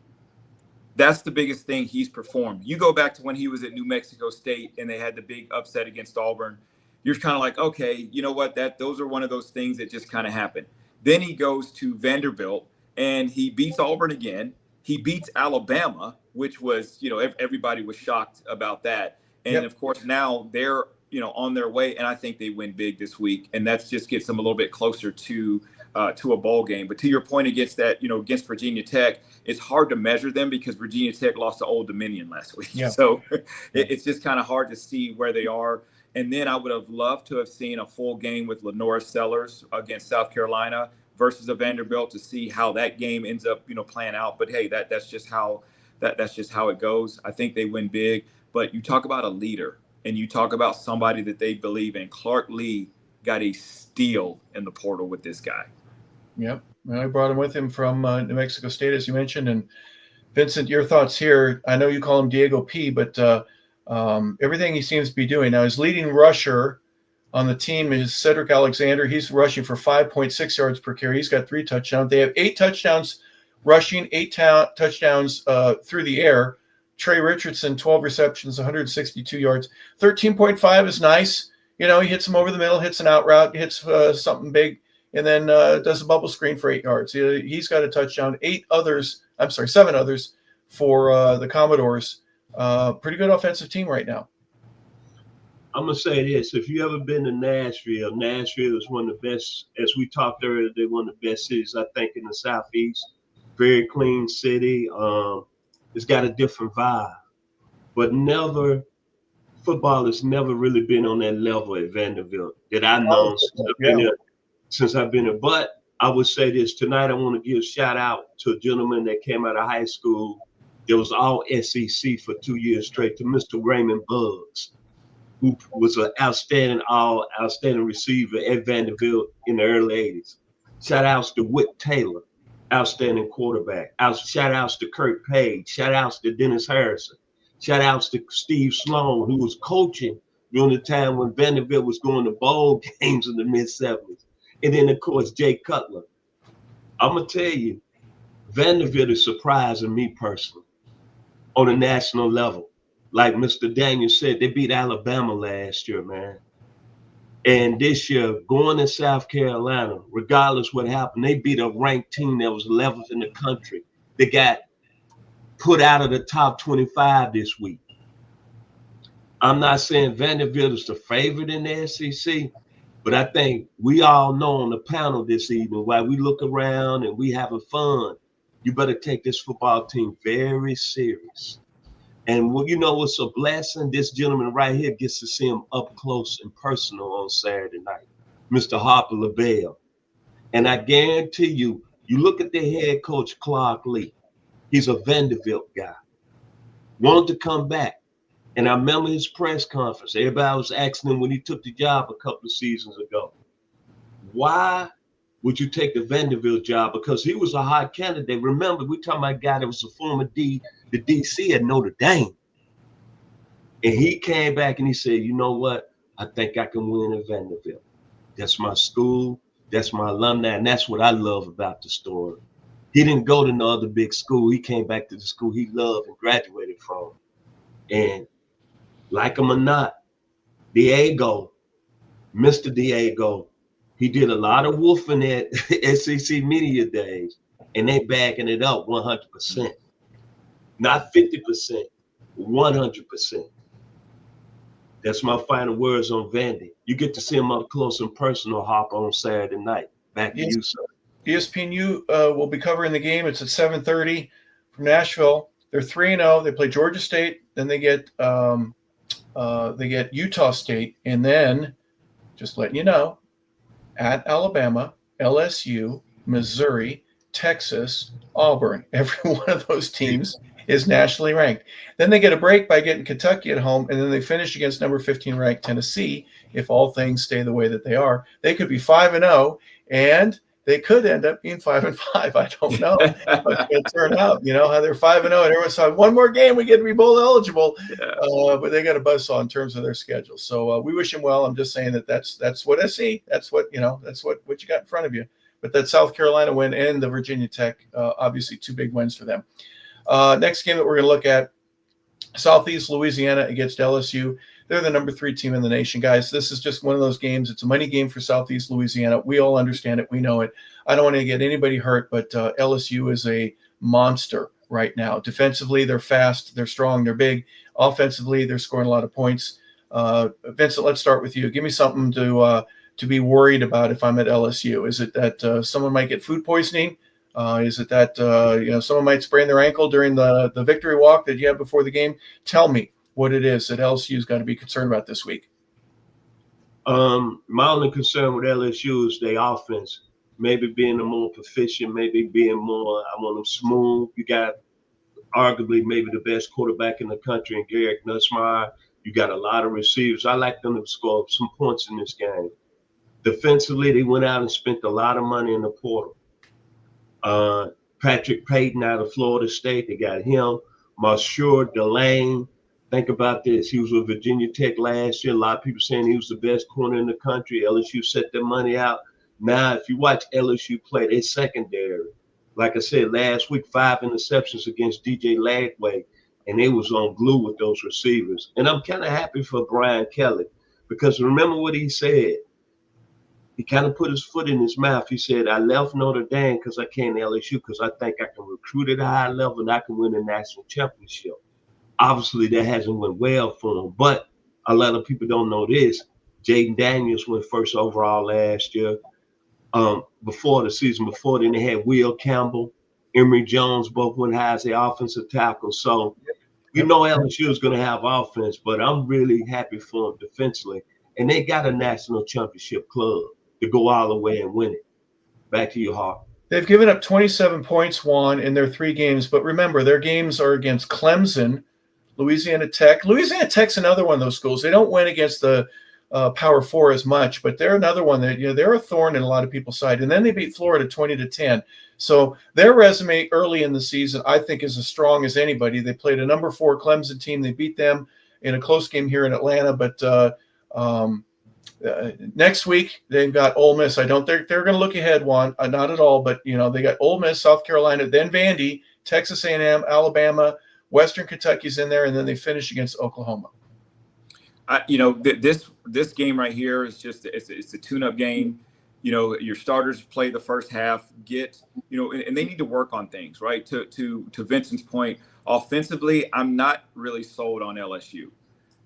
That's the biggest thing. He's performed. You go back to when he was at New Mexico State and they had the big upset against Auburn. You're kind of like, okay, you know what? Those are one of those things that just kind of happen. Then he goes to Vanderbilt and he beats Auburn again. He beats Alabama, which was, everybody was shocked about that. And Of course, now they're, on their way. And I think they win big this week. And that just gets them a little bit closer to a bowl game. But to your point against Virginia Tech, it's hard to measure them because Virginia Tech lost to Old Dominion last week. Yeah. So it's just kind of hard to see where they are. And then I would have loved to have seen a full game with Lenora Sellers against South Carolina versus a Vanderbilt to see how that game ends up, playing out. But hey, that's just how it goes. I think they win big. But you talk about a leader and you talk about somebody that they believe in. Clark Lee got a steal in the portal with this guy. Yep. Well, I brought him with him from New Mexico State, as you mentioned. And Vincent, your thoughts here. I know you call him Diego P, but everything he seems to be doing. Now, his leading rusher on the team is Cedric Alexander. He's rushing for 5.6 yards per carry. He's got 3 touchdowns. They have 8 touchdowns rushing, 8 touchdowns through the air. Trey Richardson, 12 receptions, 162 yards. 13.5 is nice. He hits him over the middle, hits an out route, hits something big, and then does a bubble screen for 8 yards. He's got a touchdown. 7 others for the Commodores. Pretty good offensive team right now. I'm going to say this. If you ever been to Nashville is one of the best, as we talked earlier, they're one of the best cities, I think, in the Southeast. Very clean city. It's got a different vibe. But football has never really been on that level at Vanderbilt that I've known since I've been here. But I would say this. Tonight I want to give a shout out to a gentleman that came out of high school that was all SEC for 2 years straight, to Mr. Raymond Buggs, who was an outstanding receiver at Vanderbilt in the early 80s. Shout outs to Whit Taylor, outstanding quarterback. Shout outs to Kurt Page. Shout outs to Dennis Harrison. Shout outs to Steve Sloan, who was coaching during the time when Vanderbilt was going to bowl games in the mid-70s. And then, of course, Jay Cutler. I'm going to tell you, Vanderbilt is surprising me personally on a national level. Like Mr. Daniels said, they beat Alabama last year, man. And this year, going to South Carolina, regardless what happened, they beat a ranked team that was 11th in the country. They got put out of the top 25 this week. I'm not saying Vanderbilt is the favorite in the SEC, but I think we all know on the panel this evening, while we look around and we having fun, you better take this football team very serious. And what's a blessing? This gentleman right here gets to see him up close and personal on Saturday night, Mr. Harper LaBelle. And I guarantee you look at the head coach, Clark Lee. He's a Vanderbilt guy. Wanted to come back. And I remember his press conference. Everybody was asking him when he took the job a couple of seasons ago, why would you take the Vanderbilt job? Because he was a hot candidate. Remember, we're talking about a guy that was a former the DC at Notre Dame. And he came back and he said, you know what? I think I can win at Vanderbilt. That's my school. That's my alumni. And that's what I love about the story. He didn't go to no other big school. He came back to the school he loved and graduated from. And like him or not, Diego, Mr. Diego, he did a lot of woofing at SEC Media Days, and they backing it up 100%. Not 50%, 100%. That's my final words on Vandy. You get to see him up close and personal, Hop, on Saturday night. Back to you, sir. ESPNU will be covering the game. It's at 7:30 from Nashville. They're 3-0. They play Georgia State. Then they get Utah State, and then just letting you know, at Alabama, LSU, Missouri, Texas, Auburn. Every one of those teams is nationally ranked. Then they get a break by getting Kentucky at home, and then they finish against number 15 ranked Tennessee. If all things stay the way that they are, they could be 5-0, and they could end up being 5-5. I don't know. But it turn out, how they're 5-0, and everyone saw one more game, we get to be bowl eligible. Yeah. But they got a buzzsaw in terms of their schedule. So we wish them well. I'm just saying that's what I see. That's what that's what you got in front of you. But that South Carolina win and the Virginia Tech, obviously 2 big wins for them. Next game that we're going to look at, Southeast Louisiana against LSU. They're the number 3 team in the nation, guys. This is just one of those games. It's a money game for Southeast Louisiana. We all understand it. We know it. I don't want to get anybody hurt, but LSU is a monster right now. Defensively, they're fast, they're strong, they're big. Offensively, they're scoring a lot of points. Vincent, let's start with you. Give me something to be worried about if I'm at LSU. Is it that someone might get food poisoning? Is it that someone might sprain their ankle during the victory walk that you have before the game? Tell me what it is that LSU's got to be concerned about this week. My only concern with LSU is their offense, maybe being more proficient, maybe being more, I want them smooth. You got arguably maybe the best quarterback in the country in Garrett Nussmeier. You got a lot of receivers. I like them to score some points in this game. Defensively, they went out and spent a lot of money in the portal. Patrick Payton out of Florida State, they got him. Monsieur Delane, think about this. He was with Virginia Tech last year. A lot of people saying he was the best corner in the country. LSU set their money out. Now, if you watch LSU play, their secondary, like I said, last week, 5 interceptions against DJ Lagway, and they was on glue with those receivers. And I'm kind of happy for Brian Kelly, because remember what he said. He kind of put his foot in his mouth. He said, I left Notre Dame because I came to LSU because I think I can recruit at a high level and I can win a national championship. Obviously, that hasn't went well for him, but a lot of people don't know this. Jaden Daniels went first overall last year. Before the season before, then they had Will Campbell, Emory Jones, both went high as the offensive tackle. So, LSU is going to have offense, but I'm really happy for them defensively. And they got a national championship club to go all the way and win it. Back to you, Hart. They've given up 27 points, Juan, in their 3 games. But remember, their games are against Clemson, Louisiana Tech. Louisiana Tech's another one of those schools. They don't win against the Power 4 as much, but they're another one that, they're a thorn in a lot of people's side. And then they beat Florida 20-10. So their resume early in the season, I think, is as strong as anybody. They played a number 4 Clemson team. They beat them in a close game here in Atlanta, but next week they've got Ole Miss. I don't think they're going to look ahead, Juan, not at all. But they got Ole Miss, South Carolina, then Vandy, Texas A&M, Alabama, Western Kentucky's in there, and then they finish against Oklahoma. This game right here is just it's a tune-up game. Your starters play the first half, and they need to work on things, right? To Vincent's point, offensively, I'm not really sold on LSU.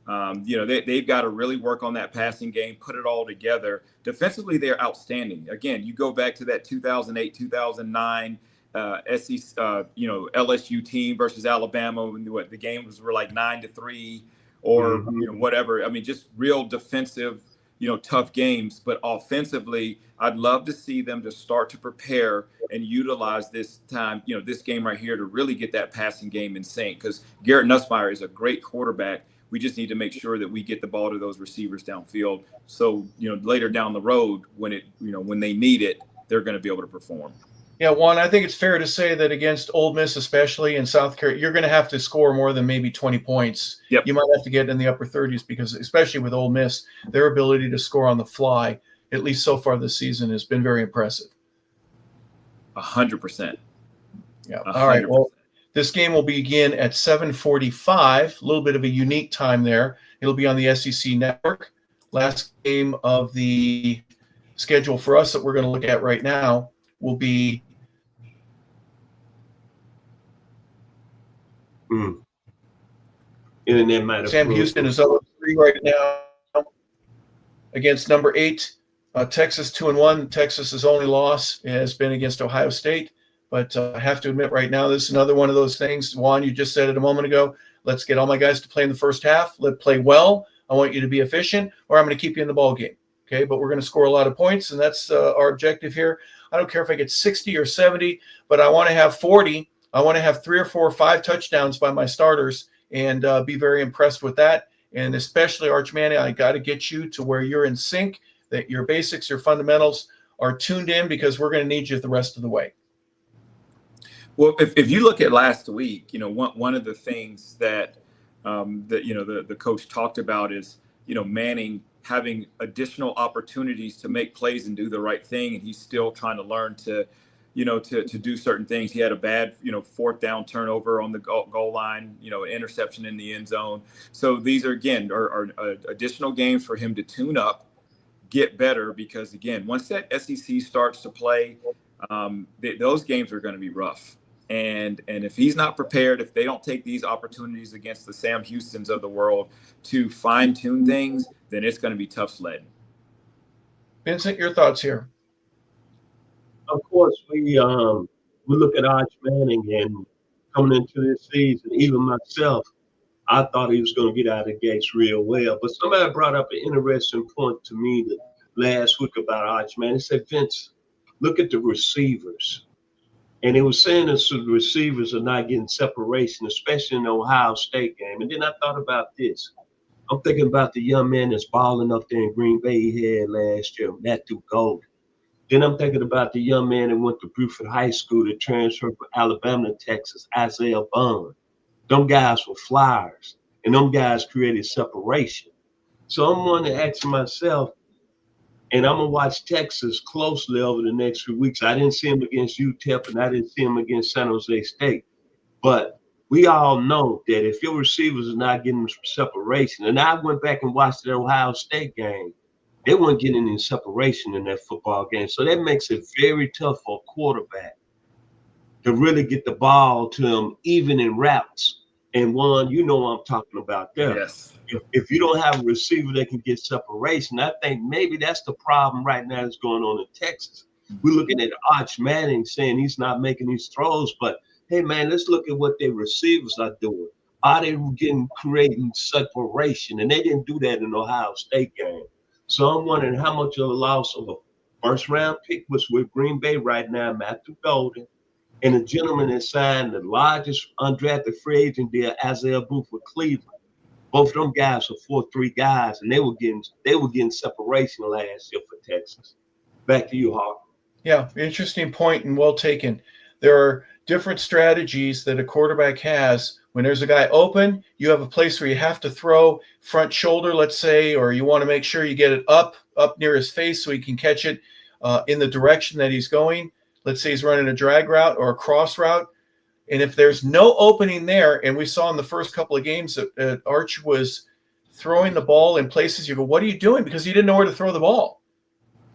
They've got to really work on that passing game, put it all together. Defensively, they're outstanding. Again, you go back to that 2008, 2009 LSU team versus Alabama, when the games were like 9-3 or whatever. I mean, just real defensive, tough games. But offensively, I'd love to see them to start to prepare and utilize this time, this game right here to really get that passing game in sync. Because Garrett Nussmeier is a great quarterback. We just need to make sure that we get the ball to those receivers downfield. So, later down the road, when they need it, they're going to be able to perform. Yeah, Juan, I think it's fair to say that against Ole Miss, especially in South Carolina, you're going to have to score more than maybe 20 points. Yep. You might have to get in the upper 30s because, especially with Ole Miss, their ability to score on the fly, at least so far this season, has been very impressive. 100%. Yeah. All right. Well, this game will begin at 7:45. A little bit of a unique time there. It'll be on the SEC Network. Last game of the schedule for us that we're going to look at right now will be Internet might have Sam Houston is 0-3 right now against number 8 Texas. 2-1. Texas's only loss has been against Ohio State. But I have to admit right now, this is another one of those things. Juan, you just said it a moment ago. Let's get all my guys to play in the first half. Let's play well. I want you to be efficient, or I'm going to keep you in the ball game. Okay, but we're going to score a lot of points, and that's our objective here. I don't care if I get 60 or 70, but I want to have 40. I want to have 3 or 4 or 5 touchdowns by my starters and be very impressed with that. And especially, Arch Manning, I got to get you to where you're in sync, that your basics, your fundamentals are tuned in, because we're going to need you the rest of the way. Well, if you look at last week, one of the things that the coach talked about is, Manning having additional opportunities to make plays and do the right thing, and he's still trying to learn to do certain things. He had a bad, 4th down turnover on the goal line, interception in the end zone. So these are additional games for him to tune up, get better, because again, once that SEC starts to play, those games are going to be rough. And if he's not prepared, if they don't take these opportunities against the Sam Houstons of the world to fine tune things, then it's going to be tough sledding. Vincent, your thoughts here? Of course, we look at Arch Manning, and coming into this season, even myself, I thought he was going to get out of the gates real well. But somebody brought up an interesting point to me last week about Arch Manning. He said, Vince, look at the receivers. And they were saying that the receivers are not getting separation, especially in the Ohio State game. And then I thought about this. I'm thinking about the young man that's balling up there in Green Bay he had last year, Matthew Golden. Then I'm thinking about the young man that went to Buford High School that transferred from Alabama to Texas, Isaiah Bond. Them guys were flyers, and them guys created separation. So I'm wondering, asking myself, and I'm going to watch Texas closely over the next few weeks. I didn't see him against UTEP, and I didn't see him against San Jose State. But we all know that if your receivers are not getting separation, and I went back and watched the Ohio State game, they weren't getting any separation in that football game. So that makes it very tough for a quarterback to really get the ball to him, even in routes. And Juan, you know what I'm talking about there. Yes. If you don't have a receiver that can get separation, I think maybe that's the problem right now that's going on in Texas. We're looking at Arch Manning saying he's not making these throws, but hey, man, let's look at what their receivers are doing. Are they creating separation? And they didn't do that in the Ohio State game. So I'm wondering how much of a loss of a first-round pick was with Green Bay right now, Matthew Golden, and a gentleman that signed the largest undrafted free agent deal, Isaiah Booth with Cleveland. Both of them guys were 4-3 guys, and they were getting separation last year for Texas. Back to you, Hawk. Yeah, interesting point and well taken. There are different strategies that a quarterback has. When there's a guy open, you have a place where you have to throw front shoulder, let's say, or you want to make sure you get it up near his face so he can catch it in the direction that he's going. Let's say he's running a drag route or a cross route. And if there's no opening there, and we saw in the first couple of games that Arch was throwing the ball in places, you go, what are you doing? Because he didn't know where to throw the ball.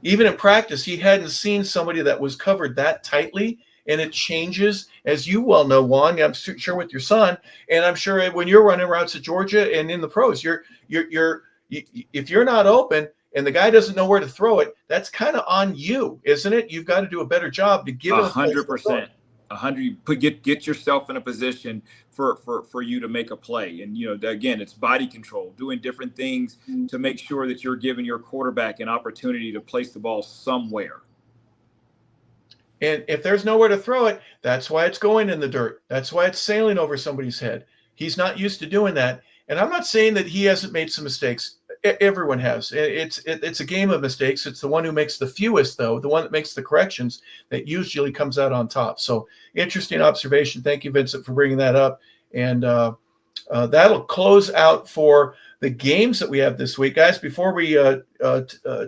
Even in practice, he hadn't seen somebody that was covered that tightly, and it changes, as you well know, Juan. I'm sure with your son, and I'm sure when you're running routes at Georgia and in the pros, if you're not open and the guy doesn't know where to throw it, that's kind of on you, isn't it? You've got to do a better job to give it 100%. 100. Get yourself in a position for you to make a play, and again, it's body control, doing different things to make sure that you're giving your quarterback an opportunity to place the ball somewhere. And if there's nowhere to throw it, that's why it's going in the dirt. That's why it's sailing over somebody's head. He's not used to doing that. And I'm not saying that he hasn't made some mistakes. Everyone has. It's a game of mistakes. It's the one who makes the fewest, though, the one that makes the corrections, that usually comes out on top. So interesting observation. Thank you, Vincent, for bringing that up. And that'll close out for the games that we have this week. Guys, before we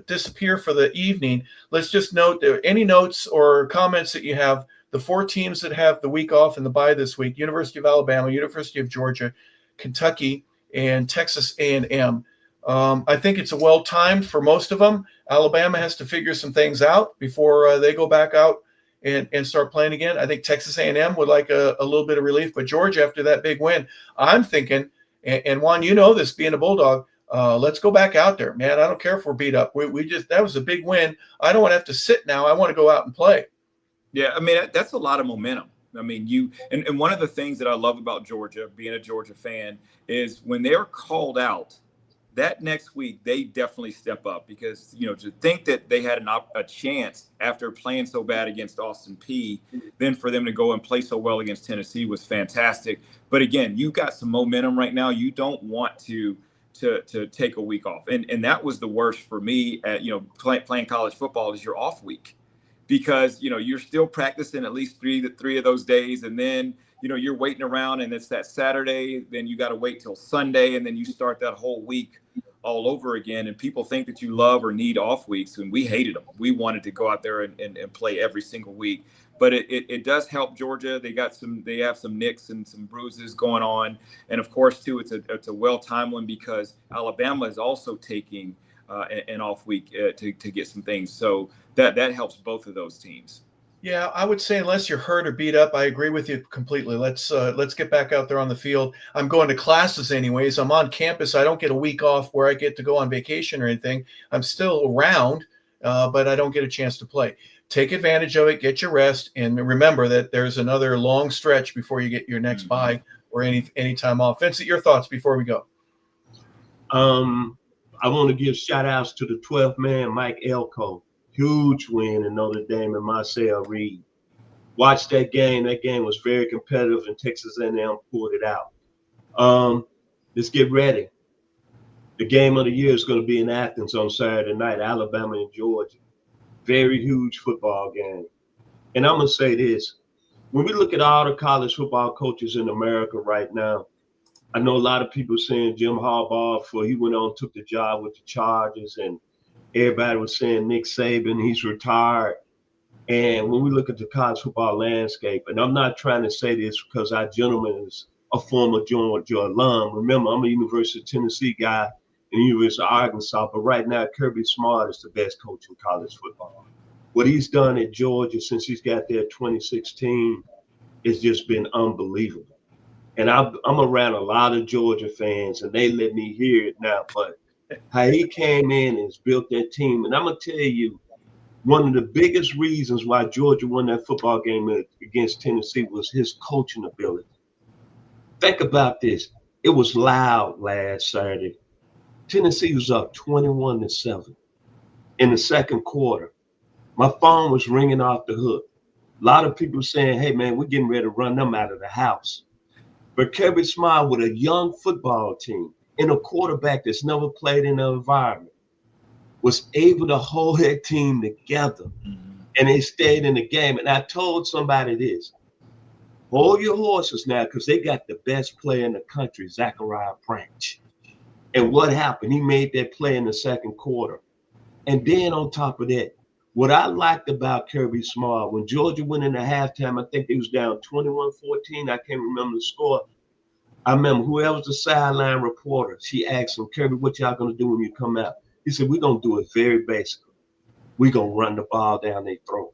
disappear for the evening, let's just note any notes or comments that you have. the 4 teams that have the week off and the bye this week: University of Alabama, University of Georgia, Kentucky, and Texas A&M. I think it's well timed for most of them. Alabama has to figure some things out before they go back out and start playing again. I think Texas A&M would like a little bit of relief, but Georgia, after that big win, I'm thinking, and Juan, you know this, being a Bulldog, let's go back out there, man. I don't care if we're beat up. We just, that was a big win. I don't want to have to sit now. I want to go out and play. Yeah, I mean, that's a lot of momentum. I mean, and one of the things that I love about Georgia, being a Georgia fan, is when they're called out, that next week they definitely step up, because, you know, to think that they had a chance after playing so bad against Austin Peay, then for them to go and play so well against Tennessee was fantastic. But again, you've got some momentum right now. You don't want to take a week off, and that was the worst for me at, you know, playing college football, is your off week, because, you know, you're still practicing at least three of those days, and then, you know, you're waiting around, and it's that Saturday, then you got to wait till Sunday, and then you start that whole week all over again. And people think that you love or need off weeks, and we hated them. We wanted to go out there and play every single week. But it does help Georgia. They have some nicks and some bruises going on, and of course too, it's a well-timed one, because Alabama is also taking an off week to get some things. So that helps both of those teams. Yeah, I would say unless you're hurt or beat up, I agree with you completely. Let's get back out there on the field. I'm going to classes anyways. I'm on campus. I don't get a week off where I get to go on vacation or anything. I'm still around, but I don't get a chance to play. Take advantage of it. Get your rest, and remember that there's another long stretch before you get your next bye or any time off. Vincent, your thoughts before we go? I want to give shout outs to the 12th man, Mike Elko. Huge win in Notre Dame and Marcel Reed. Watched that game. That game was very competitive, and Texas A&M pulled it out. Let's get ready. The game of the year is going to be in Athens on Saturday night, Alabama and Georgia. Very huge football game. And I'm going to say this. When we look at all the college football coaches in America right now, I know a lot of people saying Jim Harbaugh, before he went on, took the job with the Chargers, and everybody was saying Nick Saban, he's retired. And when we look at the college football landscape, and I'm not trying to say this because our gentleman is a former Georgia alum. Remember, I'm a University of Tennessee guy and the University of Arkansas, but right now Kirby Smart is the best coach in college football. What he's done at Georgia since he's got there in 2016 has just been unbelievable. And I'm around a lot of Georgia fans, and they let me hear it now, but how he came in and has built that team. And I'm going to tell you, one of the biggest reasons why Georgia won that football game against Tennessee was his coaching ability. Think about this. It was loud last Saturday. Tennessee was up 21-7 in the second quarter. My phone was ringing off the hook. A lot of people saying, hey, man, we're getting ready to run them out of the house. But Kirby Smart, with a young football team and a quarterback that's never played in an environment, was able to hold that team together, and they stayed in the game. And I told somebody this: hold your horses now, because they got the best player in the country, Zachariah Branch. And what happened? He made that play in the second quarter. And then on top of that, what I liked about Kirby Smart, when Georgia went into halftime, I think they was down 21-14. I can't remember the score. I remember whoever was the sideline reporter, she asked him, Kirby, what y'all going to do when you come out? He said, we're going to do it very basically. We're going to run the ball down their throat.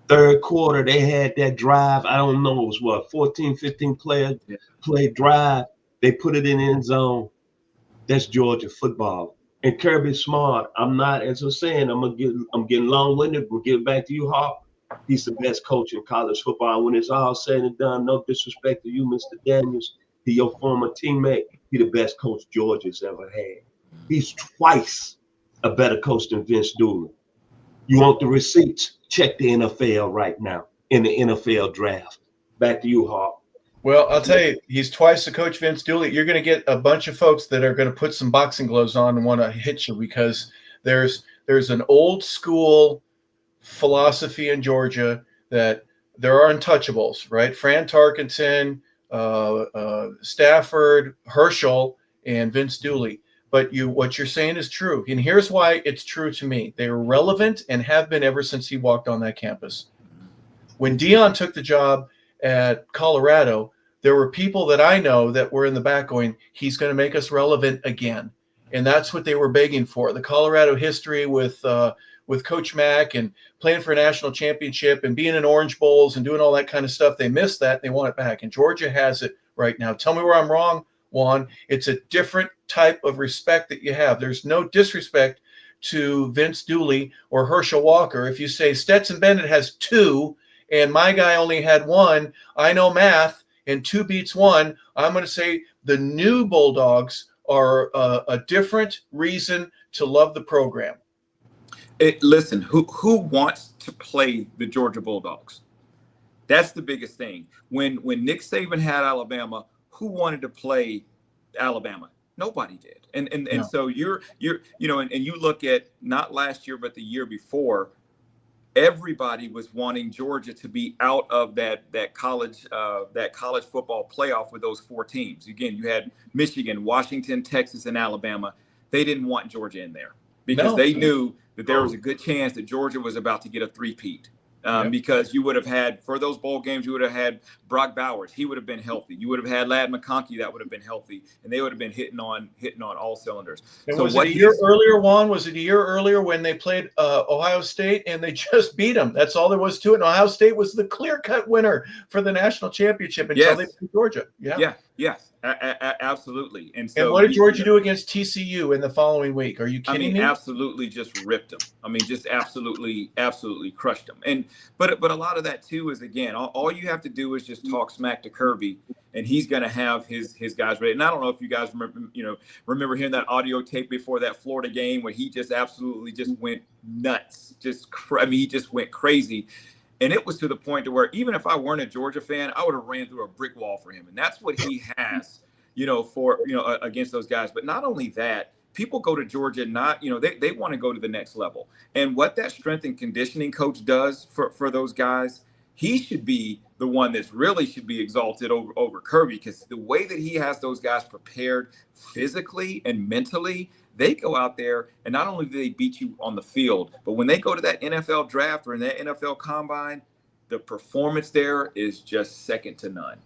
Third quarter, they had that drive. I don't know, it was what, 14, 15 play drive. They put it in the end zone. That's Georgia football. And Kirby Smart, I'm not, as I'm saying, I'm getting long-winded. We'll get back to you, Hawk. He's the best coach in college football. When it's all said and done, no disrespect to you, Mr. Daniels. He your former teammate. He the best coach Georgia's ever had. He's twice a better coach than Vince Dooley. You want the receipts? Check the NFL right now in the NFL draft. Back to you, Hawk. Well, I'll tell you, he's twice the coach Vince Dooley. You're going to get a bunch of folks that are going to put some boxing gloves on and want to hit you, because there's an old school philosophy in Georgia that there are untouchables, right? Fran Tarkenton, Stafford, Herschel, and Vince Dooley. But what you're saying is true. And here's why it's true to me. They were relevant and have been ever since he walked on that campus. When Dion took the job at Colorado, there were people that I know that were in the back going, he's going to make us relevant again. And that's what they were begging for. The Colorado history with Coach Mack and playing for a national championship and being in Orange Bowls and doing all that kind of stuff. They missed that. They want it back. And Georgia has it right now. Tell me where I'm wrong, Juan. It's a different type of respect that you have. There's no disrespect to Vince Dooley or Herschel Walker. If you say Stetson Bennett has 2 and my guy only had 1, I know math, and 2 beats 1. I'm going to say the new Bulldogs are a different reason to love the program. Listen, who wants to play the Georgia Bulldogs? That's the biggest thing. When Nick Saban had Alabama, who wanted to play Alabama? Nobody did. And so you're you look at not last year but the year before, everybody was wanting Georgia to be out of that college football playoff with those 4 teams. Again, you had Michigan, Washington, Texas, and Alabama. They didn't want Georgia in there because they knew that there was a good chance that Georgia was about to get a three-peat. Because you would have had, for those bowl games, you would have had Brock Bowers. He would have been healthy. You would have had Ladd McConkey that would have been healthy, and they would have been hitting on all cylinders. And so was it a year earlier, Juan? Was it a year earlier when they played Ohio State and they just beat them? That's all there was to it. And Ohio State was the clear-cut winner for the national championship until they beat Georgia. Yes, absolutely. And so, what did Georgia do against TCU in the following week? Are you kidding me? Absolutely, just ripped them. just absolutely crushed them. But a lot of that too is, again, all you have to do is just talk smack to Kirby, and he's going to have his guys ready. And I don't know if you guys remember hearing that audio tape before that Florida game where he just absolutely just went nuts. He just went crazy. And it was to the point to where even if I weren't a Georgia fan, I would have ran through a brick wall for him. And that's what he has, against those guys. But not only that, people go to Georgia they want to go to the next level. And what that strength and conditioning coach does for those guys, he should be the one that really should be exalted over Kirby, because the way that he has those guys prepared physically and mentally, they go out there and not only do they beat you on the field, but when they go to that NFL draft or in that NFL combine, the performance there is just second to none.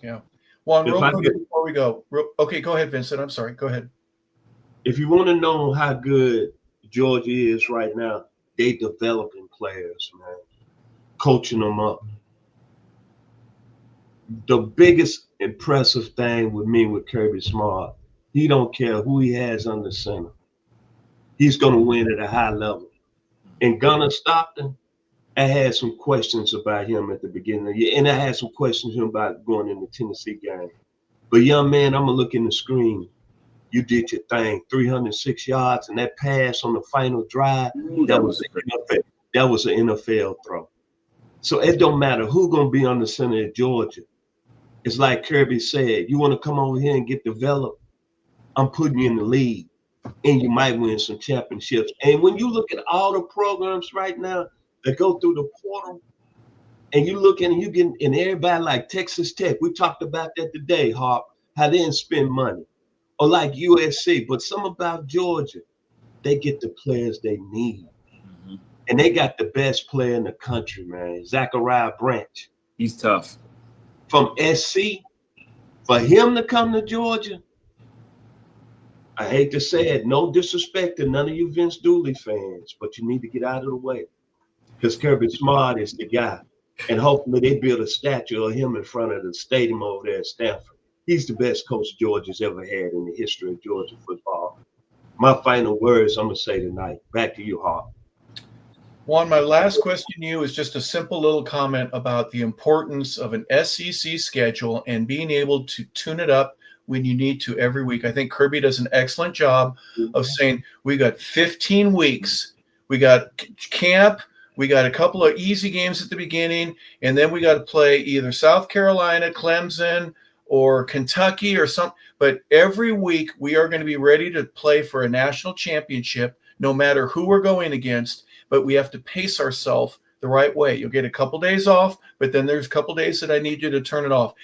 Yeah. Juan, real quick before we go. Okay, go ahead, Vincent. I'm sorry. Go ahead. If you want to know how good Georgia is right now, they developing players, man, coaching them up. The biggest impressive thing with me with Kirby Smart, he don't care who he has under center. He's going to win at a high level. And Gunnar Stockton, I had some questions about him at the beginning of the year, and I had some questions about going in the Tennessee game. But young man, I'm going to look in the screen. You did your thing, 306 yards, and that pass on the final drive, that was an NFL throw. So it don't matter who's going to be on the center of Georgia. It's like Kirby said, you want to come over here and get developed, I'm putting you in the league, and you might win some championships. And when you look at all the programs right now that go through the portal, and you look and you get in everybody like Texas Tech, we talked about that today, Harp, how they didn't spend money. Or like USC, but some about Georgia, they get the players they need. Mm-hmm. And they got the best player in the country, man, Zachariah Branch. He's tough. From SC, for him to come to Georgia, I hate to say it, no disrespect to none of you Vince Dooley fans, but you need to get out of the way because Kirby Smart is the guy. And hopefully they build a statue of him in front of the stadium over there at Stanford. He's the best coach Georgia's ever had in the history of Georgia football. My final words I'm going to say tonight. Back to you, Hart. Juan, my last question to you is just a simple little comment about the importance of an SEC schedule and being able to tune it up when you need to every week. I think Kirby does an excellent job of saying we got 15 weeks. We got camp. We got a couple of easy games at the beginning, and then we got to play either South Carolina, Clemson, or Kentucky or something. But every week we are going to be ready to play for a national championship, no matter who we're going against. But we have to pace ourselves the right way. You'll get a couple days off, but then there's a couple days that I need you to turn it off.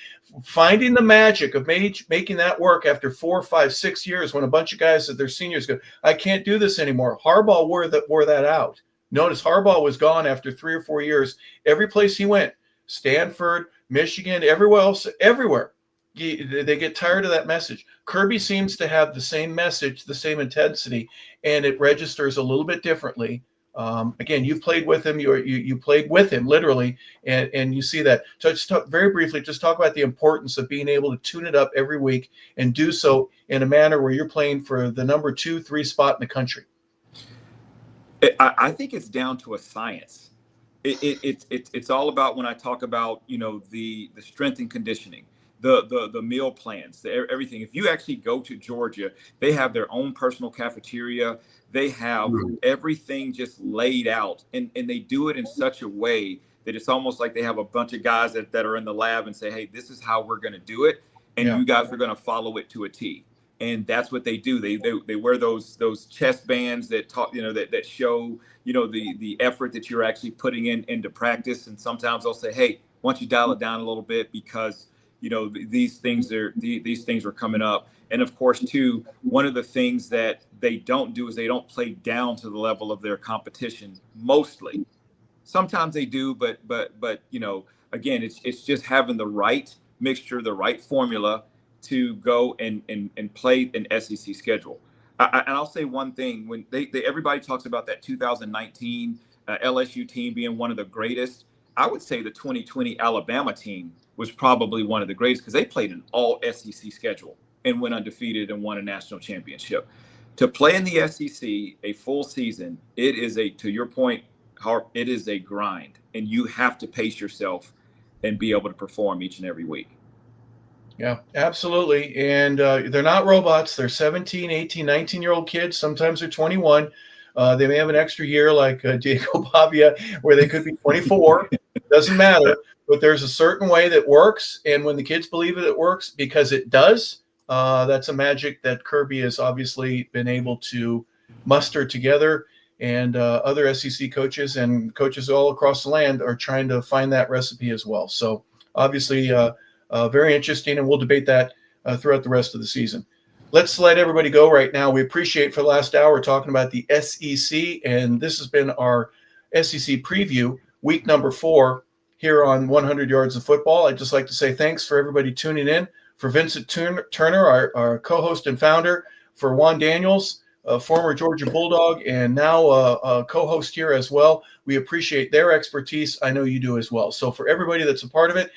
Finding the magic of making that work after 4, 5, 6 years when a bunch of guys that they're seniors go, I can't do this anymore. Harbaugh wore that out. Notice Harbaugh was gone after 3 or 4 years. Every place he went, Stanford, Michigan, everywhere else, everywhere, they get tired of that message. Kirby seems to have the same message, the same intensity, and it registers a little bit differently. Again, you've played with him. You played with him literally, and you see that. So just very briefly, just talk about the importance of being able to tune it up every week and do so in a manner where you're playing for the number 2, 3 spot in the country. I think it's down to a science. It's all about, when I talk about, the strength and conditioning, the meal plans, everything. If you actually go to Georgia, they have their own personal cafeteria. They have everything just laid out, and they do it in such a way that it's almost like they have a bunch of guys that are in the lab and say, hey, this is how we're going to do it, and you guys are going to follow it to a T. And that's what they do. They wear those chest bands that talk, that show, the effort that you're actually putting into practice. And sometimes they'll say, hey, why don't you dial it down a little bit, because these things are coming up. And of course, too, one of the things that they don't do is they don't play down to the level of their competition. Mostly, sometimes they do, but again, it's just having the right mixture, the right formula to go and play an SEC schedule. And I'll say one thing: when everybody talks about that 2019 LSU team being one of the greatest, I would say the 2020 Alabama team was probably one of the greatest, because they played an all SEC schedule and went undefeated and won a national championship. To play in the SEC a full season, it is to your point, Harp, it is a grind, and you have to pace yourself and be able to perform each and every week. Yeah, absolutely. And they're not robots. They're 17, 18, 19-year-old kids. Sometimes they're 21. They may have an extra year like Diego Pavia, where they could be 24. Doesn't matter. But there's a certain way that works. And when the kids believe it works, because it does, that's a magic that Kirby has obviously been able to muster together. And other SEC coaches and coaches all across the land are trying to find that recipe as well. So obviously, very interesting, and we'll debate that throughout the rest of the season. Let's let everybody go right now. We appreciate for the last hour talking about the SEC, and this has been our SEC preview, week number 4 here on 100 Yards of Football. I'd just like to say thanks for everybody tuning in. For Vincent Turner, our co-host and founder, for Juan Daniels, a former Georgia Bulldawg, and now a co-host here as well. We appreciate their expertise. I know you do as well. So for everybody that's a part of it,